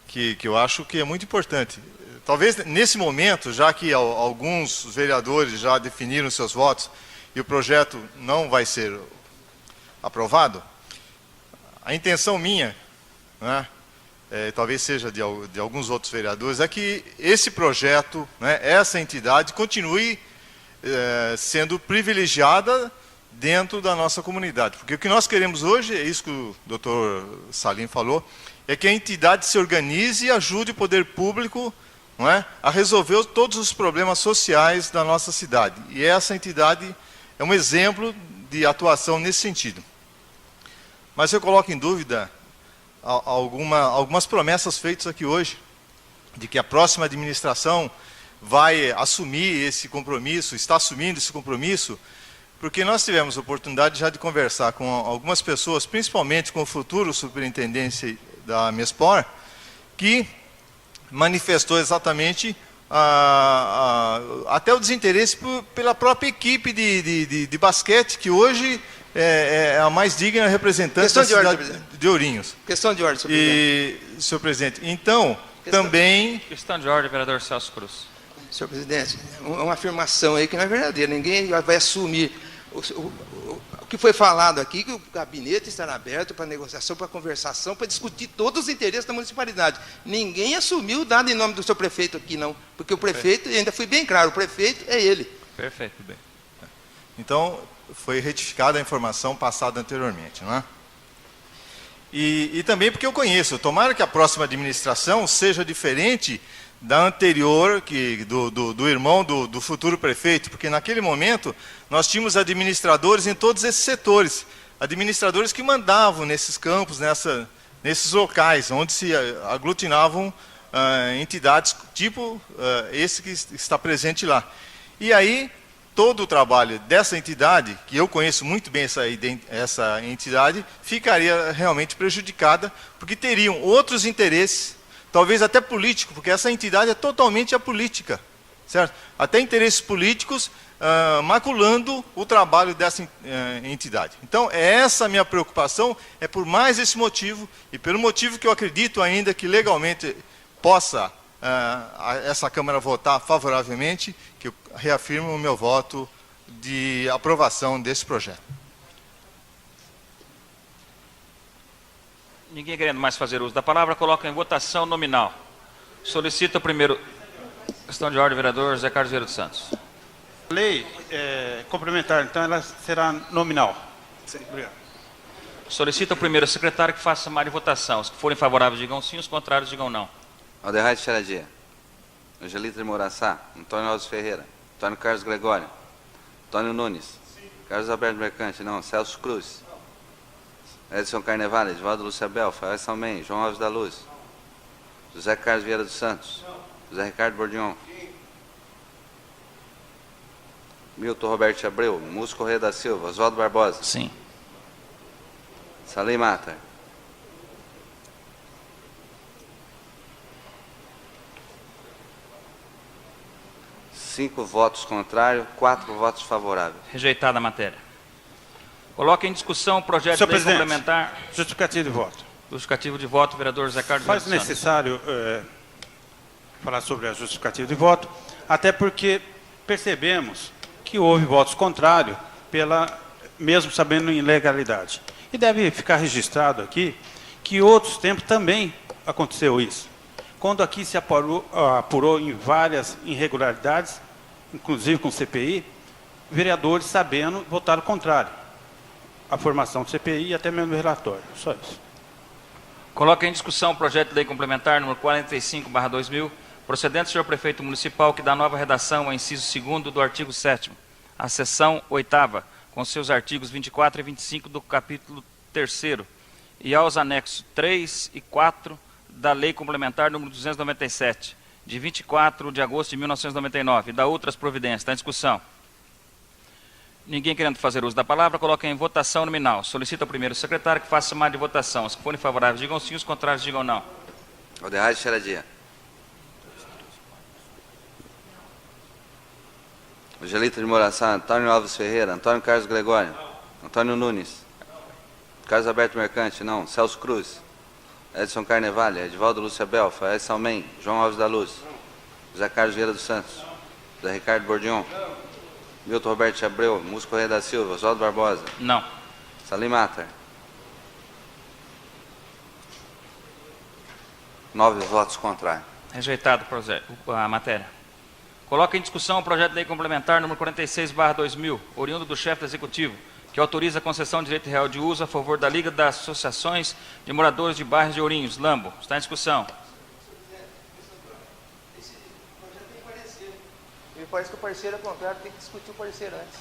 que eu acho que é muito importante. Talvez nesse momento, já que alguns vereadores já definiram seus votos e o projeto não vai ser aprovado, a intenção minha, né, talvez seja de alguns outros vereadores, é que esse projeto, né, essa entidade continue sendo privilegiada dentro da nossa comunidade. Porque o que nós queremos hoje, é isso que o doutor Salim falou, é que a entidade se organize e ajude o poder público, não é, a resolver todos os problemas sociais da nossa cidade. E essa entidade é um exemplo de atuação nesse sentido. Mas eu coloco em dúvida algumas promessas feitas aqui hoje, de que a próxima administração vai assumir esse compromisso, está assumindo esse compromisso, porque nós tivemos a oportunidade já de conversar com algumas pessoas, principalmente com o futuro superintendente da Mespor, que manifestou exatamente até o desinteresse pela própria equipe de basquete, que hoje é a mais digna representante da cidade de Ourinhos. Questão de ordem, senhor presidente. Senhor presidente, então, também... Questão de ordem, vereador Celso Cruz. Senhor presidente, uma afirmação aí que não é verdadeira. Ninguém vai assumir o que foi falado aqui, que o gabinete estará aberto para negociação, para conversação, para discutir todos os interesses da municipalidade. Ninguém assumiu dado em nome do seu prefeito aqui, não. Porque o prefeito, ainda fui bem claro, o prefeito é ele. Perfeito, bem. Então, foi retificada a informação passada anteriormente, não é? E também porque eu conheço, tomara que a próxima administração seja diferente da anterior, do irmão do futuro prefeito, porque naquele momento nós tínhamos administradores em todos esses setores, administradores que mandavam nesses campos, nesses locais, onde se aglutinavam entidades tipo esse que está presente lá. E aí, todo o trabalho dessa entidade, que eu conheço muito bem essa entidade, ficaria realmente prejudicada, porque teriam outros interesses, talvez até político, porque essa entidade é totalmente apolítica, certo? Até interesses políticos maculando o trabalho dessa entidade. Então, essa minha preocupação, é por mais esse motivo, e pelo motivo que eu acredito ainda que legalmente possa essa Câmara votar favoravelmente, que eu reafirmo o meu voto de aprovação desse projeto. Ninguém querendo mais fazer uso da palavra, coloca em votação nominal. Solicita o primeiro... Questão de ordem, vereador José Carlos Vieira dos Santos. Lei complementar, então ela será nominal. Sim, obrigado. Solicita o primeiro secretário que faça mais de votação. Os que forem favoráveis digam sim, os contrários digam não. Alderrade Xaradia, Angelita de Morassá, Antônio Alves Ferreira, Antônio Carlos Gregório, Antônio Nunes, Carlos Alberto Mercante, não, Celso Cruz, Edson Carnevale, Edvaldo Luciabel, Fael Salmen, João Alves da Luz, José Carlos Vieira dos Santos, José Ricardo Bordion, Milton Roberto Abreu, Múcio Correia da Silva, Oswaldo Barbosa. Sim. Salim Matar. Cinco votos contrários, 4 votos favoráveis. Rejeitada a matéria. Coloca em discussão o projeto de lei complementar. Justificativo de voto. Justificativo de voto, vereador José Carlos Faz Vieira dos necessário falar sobre a justificativa de voto, até porque percebemos que houve votos contrários, mesmo sabendo em ilegalidade. E deve ficar registrado aqui que outros tempos também aconteceu isso. Quando aqui se apurou em várias irregularidades, inclusive com CPI, vereadores, sabendo, votaram contrário à formação do CPI e até mesmo do relatório. Só isso. Coloca em discussão o projeto de lei complementar número 45/2000, procedente do senhor prefeito municipal, que dá nova redação ao inciso 2º do artigo 7º, a seção 8ª, com seus artigos 24 e 25 do capítulo 3º, e aos anexos 3 e 4 da Lei Complementar número 297, de 24 de agosto de 1999, e da outras providências. Está em discussão. Ninguém querendo fazer uso da palavra, coloca em votação nominal. Solicita ao primeiro secretário que faça chamada de votação. Se forem favoráveis, digam sim, os contrários, digam não. Alderrade Xeradia. Angelita de Moraçá, Antônio Alves Ferreira, Antônio Carlos Gregório, Antônio Nunes, Carlos Alberto Mercante, não, Celso Cruz, Edson Carnevale, Edivaldo Lúcia Belfa, Edson Almen, João Alves da Luz, José Carlos Vieira dos Santos, José Ricardo Bordion, Milton Roberto de Abreu, Múcio Correia da Silva, Oswaldo Barbosa. Não. Salim Matar. 9 votos contrários. Rejeitado a matéria. Coloca em discussão o projeto de lei complementar número 46/2000, oriundo do chefe do Executivo, que autoriza a concessão de direito real de uso a favor da Liga das Associações de Moradores de Bairros de Ourinhos, Lambo. Está em discussão. Me parece que o parceiro é contrário, tem que discutir o parceiro antes.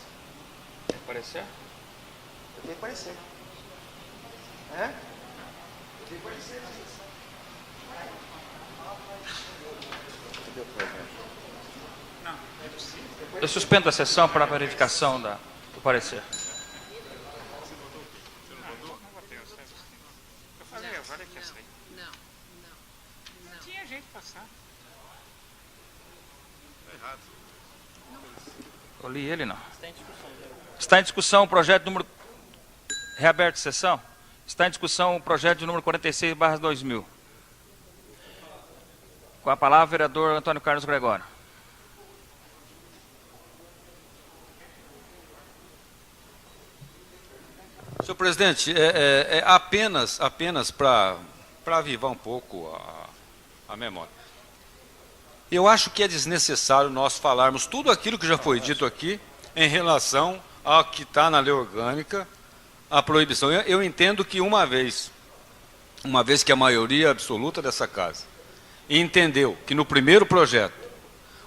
Tem parecer? Tem que parecer. É? Tem que parecer. Eu suspendo a sessão para a verificação do parecer. Eu falei, olha aqui essa aí. Não tinha jeito de passar. Eu li ele, não. Está em discussão o projeto número... Reaberto a sessão. Está em discussão o projeto de número 46/2000. Com a palavra, o vereador Antônio Carlos Gregório. Senhor presidente, apenas para avivar um pouco a memória. Eu acho que é desnecessário nós falarmos tudo aquilo que já foi dito aqui em relação ao que está na lei orgânica, a proibição. Eu entendo que uma vez que a maioria absoluta dessa casa entendeu que no primeiro projeto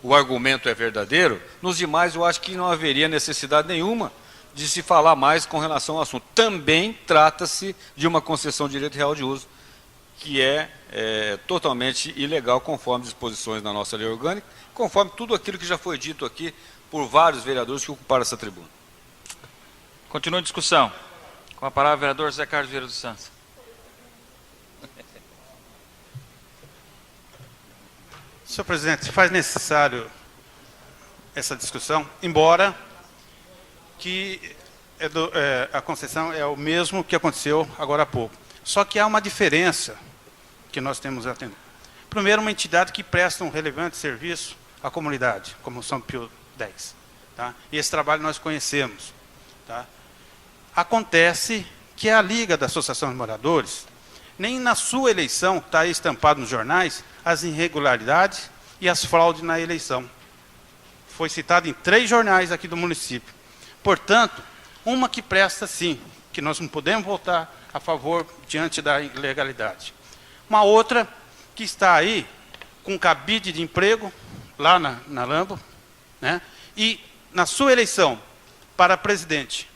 o argumento é verdadeiro, nos demais eu acho que não haveria necessidade nenhuma de se falar mais com relação ao assunto. Também trata-se de uma concessão de direito real de uso, que é totalmente ilegal, conforme disposições na nossa lei orgânica, conforme tudo aquilo que já foi dito aqui por vários vereadores que ocuparam essa tribuna. Continua a discussão. Com a palavra, o vereador José Carlos Vieira dos Santos. Senhor presidente, se faz necessário essa discussão, embora que a concessão é o mesmo que aconteceu agora há pouco. Só que há uma diferença que nós temos a atender. Primeiro, uma entidade que presta um relevante serviço à comunidade, como São Pio X. Tá? E esse trabalho nós conhecemos. Tá? Acontece que a Liga da Associação de Moradores, nem na sua eleição está estampado nos jornais as irregularidades e as fraudes na eleição. Foi citado em 3 jornais aqui do município. Portanto, uma que presta sim, que nós não podemos votar a favor diante da ilegalidade. Uma outra que está aí com cabide de emprego, lá na Lambo, né? E na sua eleição para presidente,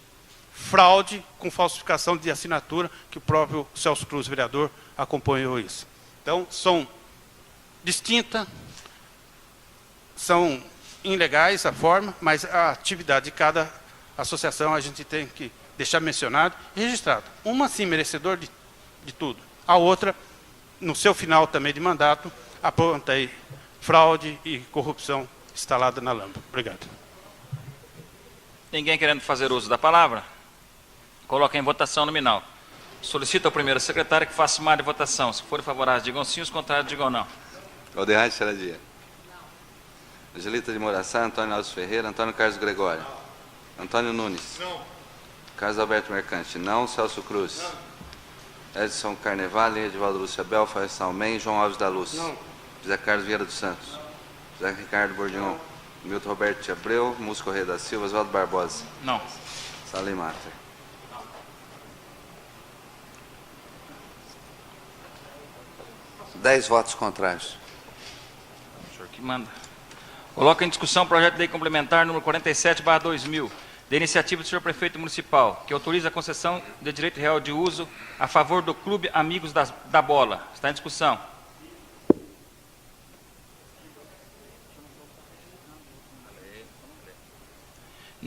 fraude com falsificação de assinatura, que o próprio Celso Cruz, vereador, acompanhou isso. Então, são distintas, são ilegais a forma, mas a atividade de cada associação a gente tem que deixar mencionado e registrado. Uma, sim, merecedor de tudo. A outra, no seu final também de mandato, aponta aí fraude e corrupção instalada na Lambo. Obrigado. Ninguém querendo fazer uso da palavra? Coloca em votação nominal. Solicita ao primeiro secretário que faça chamada de votação. Se forem favoráveis, digam sim, os contrários, digam não. Alderrade Xeradia. Angelita de Moraçá, Antônio Alves Ferreira, Antônio Carlos Gregório. Antônio Nunes. Não. Carlos Alberto Mercante. Não. Celso Cruz. Não. Edson Carnevale, Edivaldo Lúcia Belfa, Edson Almen, João Alves da Luz. Não. José Carlos Vieira dos Santos. José Ricardo Bordion. Milton Roberto de Abreu, Múcio Correia da Silva, Oswaldo Barbosa. Não. Salim Matar. Dez votos contrários. O senhor que manda. Coloca em discussão o projeto de lei complementar número 47/2000, de iniciativa do senhor prefeito municipal, que autoriza a concessão de direito real de uso a favor do Clube Amigos da Bola. Está em discussão.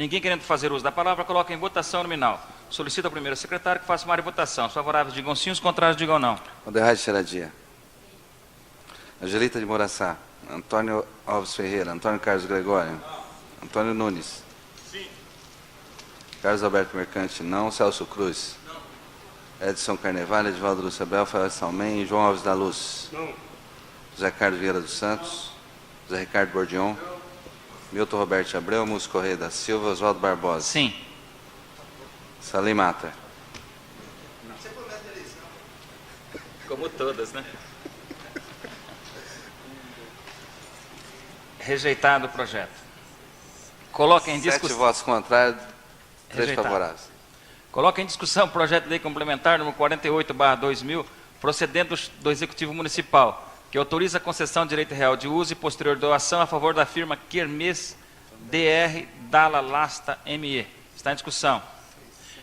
Ninguém querendo fazer uso da palavra, coloca em votação nominal. Solicito ao primeiro secretário que faça uma votação. Os favoráveis digam sim, os contrários digam não. Oderrade Xeradia. Angelita de Morassá. Antônio Alves Ferreira. Antônio Carlos Gregório. Antônio Nunes. Sim. Carlos Alberto Mercante, não. Celso Cruz. Não. Edson Carnevale, Edivaldo Lúcio Abel, Fael Salmen e João Alves da Luz. Não. José Carlos Vieira dos Santos. José Ricardo Bordion. Milton Roberto Abreu, Múcio Correia da Silva, Oswaldo Barbosa. Sim. Salim Matter. Como todas, né? Rejeitado o projeto. Coloca em 7 discussão. votos contrários, 3 Rejeitado. favoráveis. Coloca em discussão o projeto de lei complementar número 48/2000, procedendo do Executivo Municipal, que autoriza a concessão de direito real de uso e posterior doação a favor da firma Kermes DR Dalla Lasta ME. Está em discussão.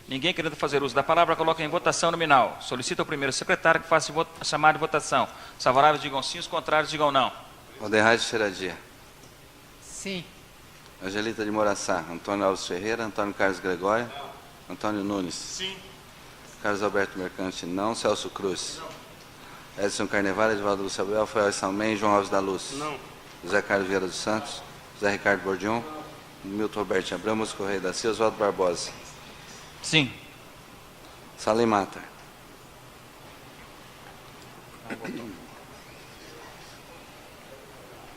Ninguém querendo fazer uso da palavra, coloca em votação nominal. Solicito ao primeiro secretário que faça a chamada de votação. Os favoráveis digam sim, os contrários digam não. Oderrade Xeradia. Sim. Angelita de Morassá. Antônio Alves Ferreira. Antônio Carlos Gregório. Antônio Nunes. Sim. Carlos Alberto Mercante, não. Celso Cruz. Não. Edson Carnevale, Edivaldo Lúcio Abel, Fael Salmen e João Alves da Luz. Não. José Carlos Vieira dos Santos. José Ricardo Bordion. Milton Roberto Abreu, Múcio Correia da Silva, Oswaldo Barbosa. Sim. Salim Matter.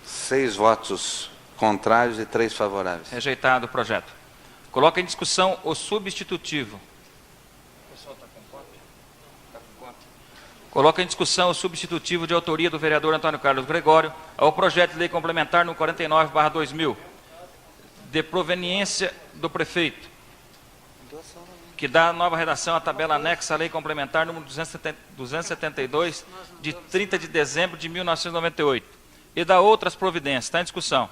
Seis votos contrários e 3 favoráveis. Rejeitado o projeto. Coloca em discussão o substitutivo. O pessoal está com cópia? Está com cópia. Coloca em discussão o substitutivo de autoria do vereador Antônio Carlos Gregório ao projeto de lei complementar no 49/2000, de proveniência do prefeito, que dá nova redação à tabela anexa à lei complementar número 272, de 30 de dezembro de 1998, e dá outras providências. Está em discussão.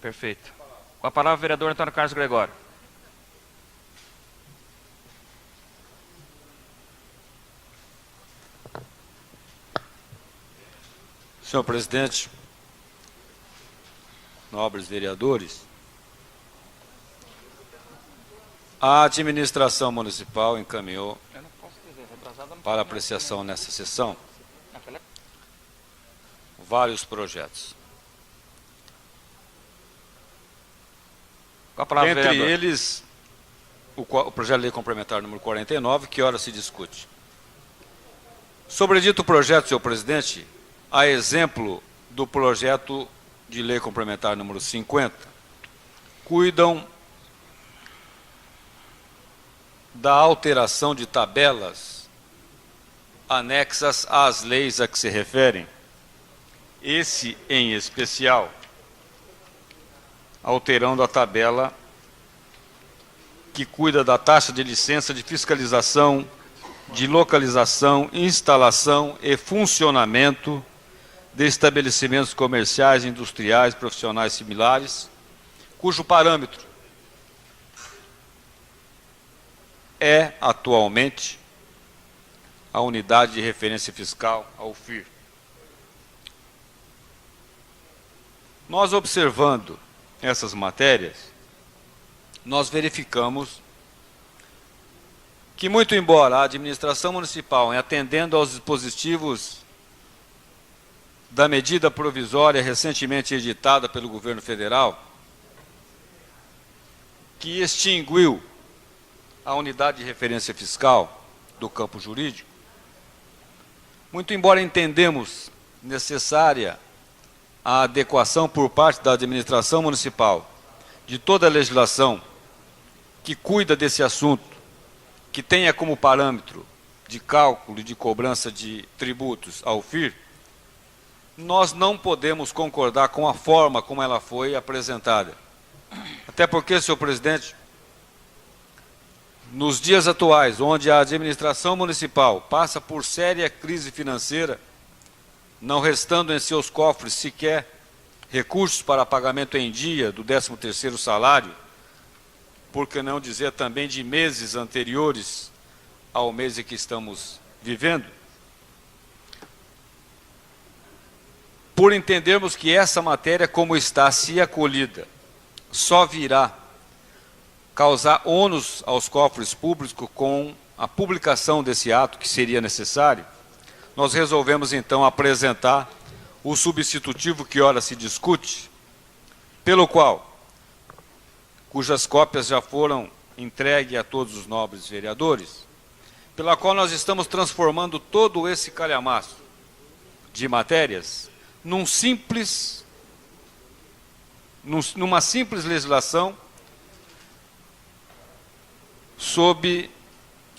Perfeito. Com a palavra o vereador Antônio Carlos Gregório. Senhor presidente, nobres vereadores, a administração municipal encaminhou para apreciação nessa sessão vários projetos. Com a palavra, Entre vereador. eles, o projeto de lei complementar número 49, que ora se discute. Sobre dito projeto, senhor presidente, a exemplo do projeto de lei complementar número 50, cuidam da alteração de tabelas anexas às leis a que se referem. Esse, em especial, alterando a tabela que cuida da taxa de licença de fiscalização, de localização, instalação e funcionamento de estabelecimentos comerciais, industriais, profissionais similares, cujo parâmetro é, atualmente, a unidade de referência fiscal, a UFIR. Nós, observando essas matérias, nós verificamos que, muito embora a administração municipal, em atendendo aos dispositivos da medida provisória recentemente editada pelo governo federal, que extinguiu a unidade de referência fiscal do campo jurídico, muito embora entendemos necessária a adequação por parte da administração municipal de toda a legislação que cuida desse assunto, que tenha como parâmetro de cálculo e de cobrança de tributos a UFIR, nós não podemos concordar com a forma como ela foi apresentada. Até porque, senhor presidente, nos dias atuais, onde a administração municipal passa por séria crise financeira, não restando em seus cofres sequer recursos para pagamento em dia do 13º salário, por que não dizer também de meses anteriores ao mês em que estamos vivendo, por entendermos que essa matéria, como está se acolhida só virá causar ônus aos cofres públicos com a publicação desse ato, que seria necessário, nós resolvemos então apresentar o substitutivo que ora se discute, pelo qual, cujas cópias já foram entregues a todos os nobres vereadores, pela qual nós estamos transformando todo esse calhamaço de matérias numa simples legislação sob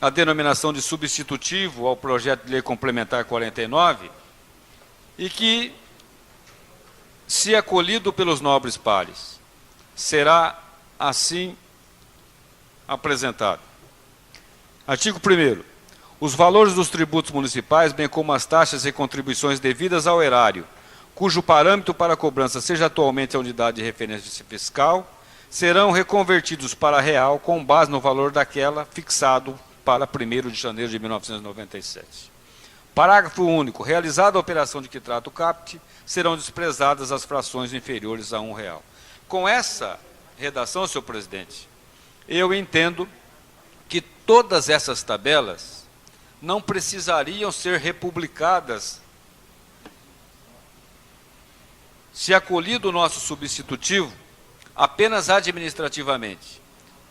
a denominação de substitutivo ao projeto de lei complementar 49 e que, se acolhido pelos nobres pares, será assim apresentado. Artigo 1º. Os valores dos tributos municipais, bem como as taxas e contribuições devidas ao erário, cujo parâmetro para a cobrança seja atualmente a unidade de referência fiscal, serão reconvertidos para real com base no valor daquela fixado para 1º de janeiro de 1997. Parágrafo único. Realizada a operação de que trata o caput, serão desprezadas as frações inferiores a R$1. Com essa redação, senhor presidente, eu entendo que todas essas tabelas não precisariam ser republicadas se acolhido o nosso substitutivo apenas administrativamente.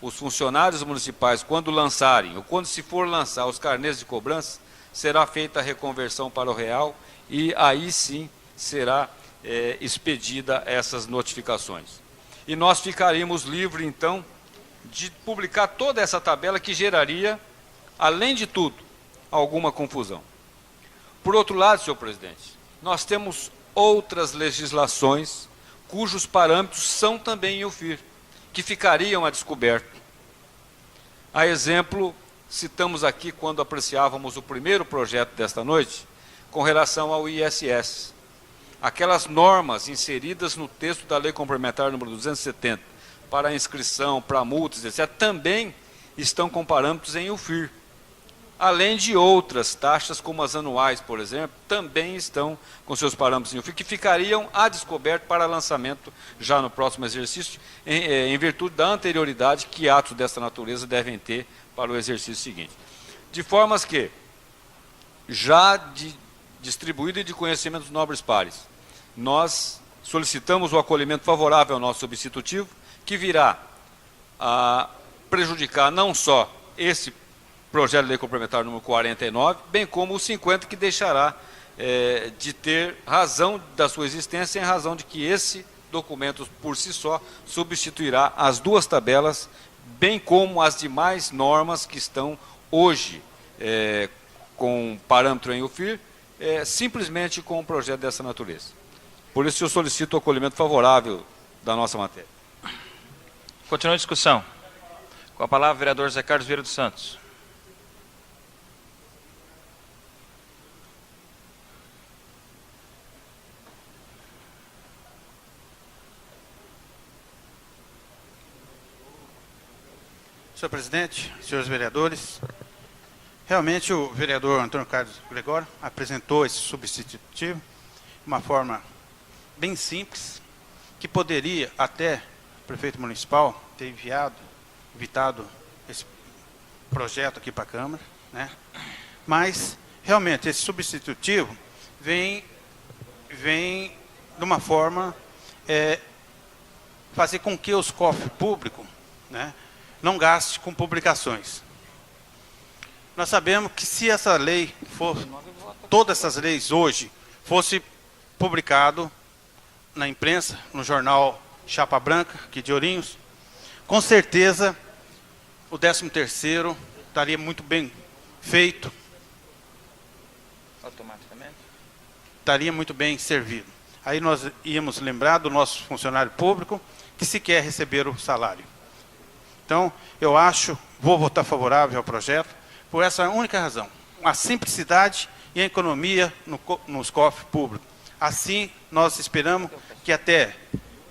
Os funcionários municipais, quando lançarem, ou quando se for lançar os carnês de cobrança, será feita a reconversão para o real e aí sim será expedida essas notificações. E nós ficaríamos livres, então, de publicar toda essa tabela que geraria, além de tudo, alguma confusão. Por outro lado, senhor presidente, nós temos outras legislações cujos parâmetros são também em UFIR, que ficariam a descoberto. A exemplo, citamos aqui quando apreciávamos o primeiro projeto desta noite, com relação ao ISS. Aquelas normas inseridas no texto da Lei Complementar número 270, para inscrição, para multas, etc., também estão com parâmetros em UFIR. Além de outras taxas, como as anuais, por exemplo, também estão com seus parâmetros em UFIR, que ficariam a descoberto para lançamento já no próximo exercício, em virtude da anterioridade que atos dessa natureza devem ter para o exercício seguinte. De formas que, já distribuído e de conhecimento dos nobres pares, nós solicitamos o acolhimento favorável ao nosso substitutivo, que virá a prejudicar não só esse projeto de lei complementar número 49, bem como o 50, que deixará de ter razão da sua existência, em razão de que esse documento, por si só, substituirá as duas tabelas, bem como as demais normas que estão hoje com parâmetro em UFIR, simplesmente com um projeto dessa natureza. Por isso eu solicito o acolhimento favorável da nossa matéria. Continua a discussão. Com a palavra o vereador Zé Carlos Vieira dos Santos. Senhor presidente, senhores vereadores, realmente o vereador Antônio Carlos Gregório apresentou esse substitutivo de uma forma bem simples, que poderia até o prefeito municipal ter evitado esse projeto aqui para a Câmara, né? Mas realmente esse substitutivo vem de uma forma fazer com que os cofres públicos, né, não gaste com publicações. Nós sabemos que se essa lei todas essas leis hoje fosse publicado na imprensa, no jornal Chapa Branca, aqui de Ourinhos, com certeza o 13º estaria muito bem feito. Automaticamente? Estaria muito bem servido. Aí nós íamos lembrar do nosso funcionário público que sequer receber o salário. Então, eu vou votar favorável ao projeto, por essa única razão, a simplicidade e a economia nos cofres públicos. Assim, nós esperamos que até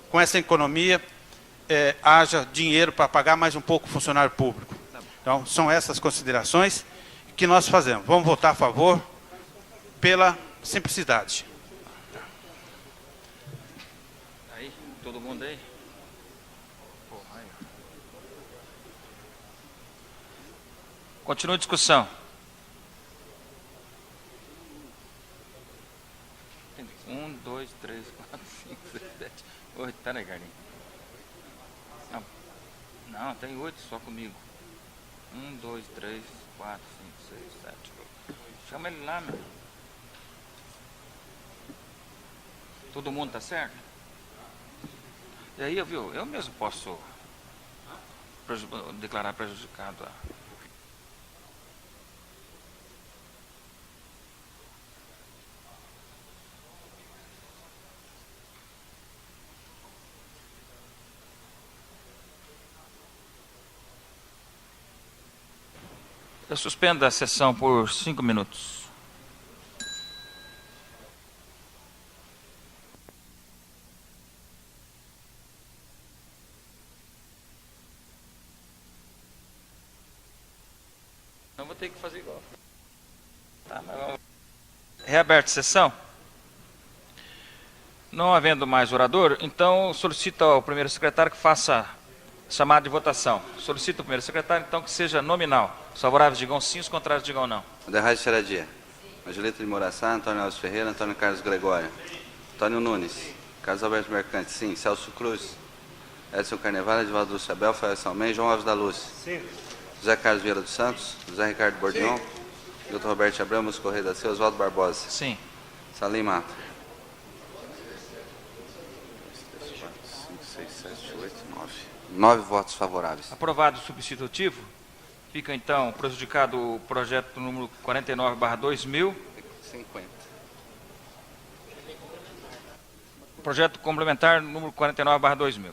com essa economia haja dinheiro para pagar mais um pouco o funcionário público. Então, são essas considerações que nós fazemos. Vamos votar a favor pela simplicidade. Aí, todo mundo aí? Continua a discussão. 1, 2, 3, 4, 5, 6, 7, 8. Peraí, Carlinhos. Não, tem 8 só comigo. 1, 2, 3, 4, 5, 6, 7, 8. Chama ele lá, meu. Todo mundo tá certo? E aí, viu, eu mesmo posso declarar prejudicado a... Eu suspendo a sessão por 5 minutos. Não vou ter que fazer igual. Tá, mas vamos... Reaberta a sessão. Não havendo mais orador, então solicito ao primeiro secretário que faça chamada de votação. Solicito ao primeiro secretário, então, que seja nominal. Os favoráveis digam sim, os contrários digam não. Oderrade Xeradia. Angelita de Morassá, Antônio Alves Ferreira, Antônio Carlos Gregório. Antônio Nunes. Carlos Alberto Mercante, sim. Celso Cruz. Edson Carnevale, Edivaldo Lúcio Abel, Fael Salmen, João Alves da Luz. Sim. José Carlos Vieira dos Santos, José Ricardo Bordion, Dr. Roberto Abreu, Múcio Correia da Silva, Oswaldo Barbosa. Sim. Salim Mata. 5, 6, 7, 8, 9. 9 votos favoráveis. Aprovado o substitutivo. Fica, então, prejudicado o projeto número 49/2000. 50. Projeto complementar número 49/2000.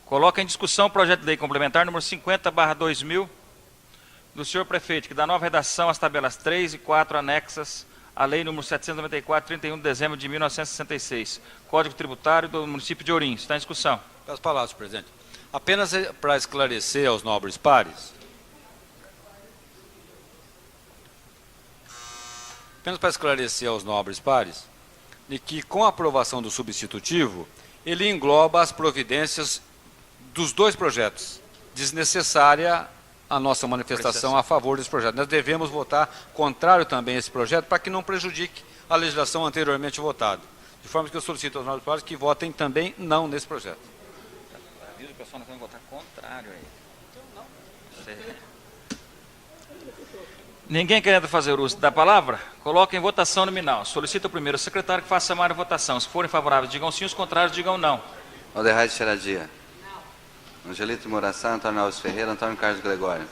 Coloca em discussão o projeto de lei complementar número 50/2000 do senhor prefeito, que dá nova redação às tabelas 3 e 4 anexas à lei número 794, 31 de dezembro de 1966, Código Tributário do município de Ourinhos. Está em discussão. Peço palavras, presidente. Apenas para esclarecer aos nobres pares, de que com a aprovação do substitutivo, ele engloba as providências dos dois projetos, desnecessária a nossa manifestação a favor desse projeto. Nós devemos votar contrário também a esse projeto para que não prejudique a legislação anteriormente votada. De forma que eu solicito aos nobres pares que votem também não nesse projeto. Avisa o pessoal, nós vamos votar contrário aí. Ninguém querendo fazer uso da palavra, coloca em votação nominal. Solicito ao primeiro secretário que faça chamada de votação. Se forem favoráveis, digam sim, os contrários, digam não. Oderrade Xeradia. Angelita de Morassá, Antônio Alves Ferreira, Antônio Carlos Gregório.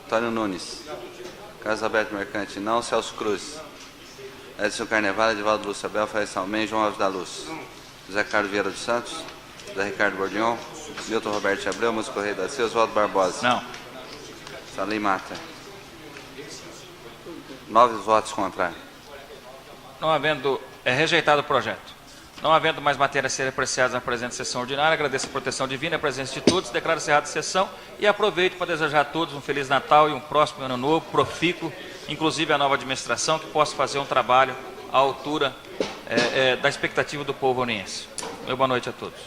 Antônio Nunes. Carlos Alberto Mercante, não. Celso Cruz. Edson Carnevale, Edivaldo Lúcio Abel, Fael Salmen, João Alves da Luz. José Carlos Vieira dos Santos, José Ricardo Bordion, Dr. Roberto Abreu, Múcio Correia da Silva, Oswaldo Barbosa. Não. Salim Mata. 9 votos contrários. Não havendo, rejeitado o projeto. Não havendo mais matéria a ser apreciada na presente sessão ordinária, agradeço a proteção divina e a presença de todos, declaro encerrada a sessão e aproveito para desejar a todos um Feliz Natal e um próximo Ano Novo, profícuo, inclusive a nova administração, que possa fazer um trabalho à altura da expectativa do povo oriense. Boa noite a todos.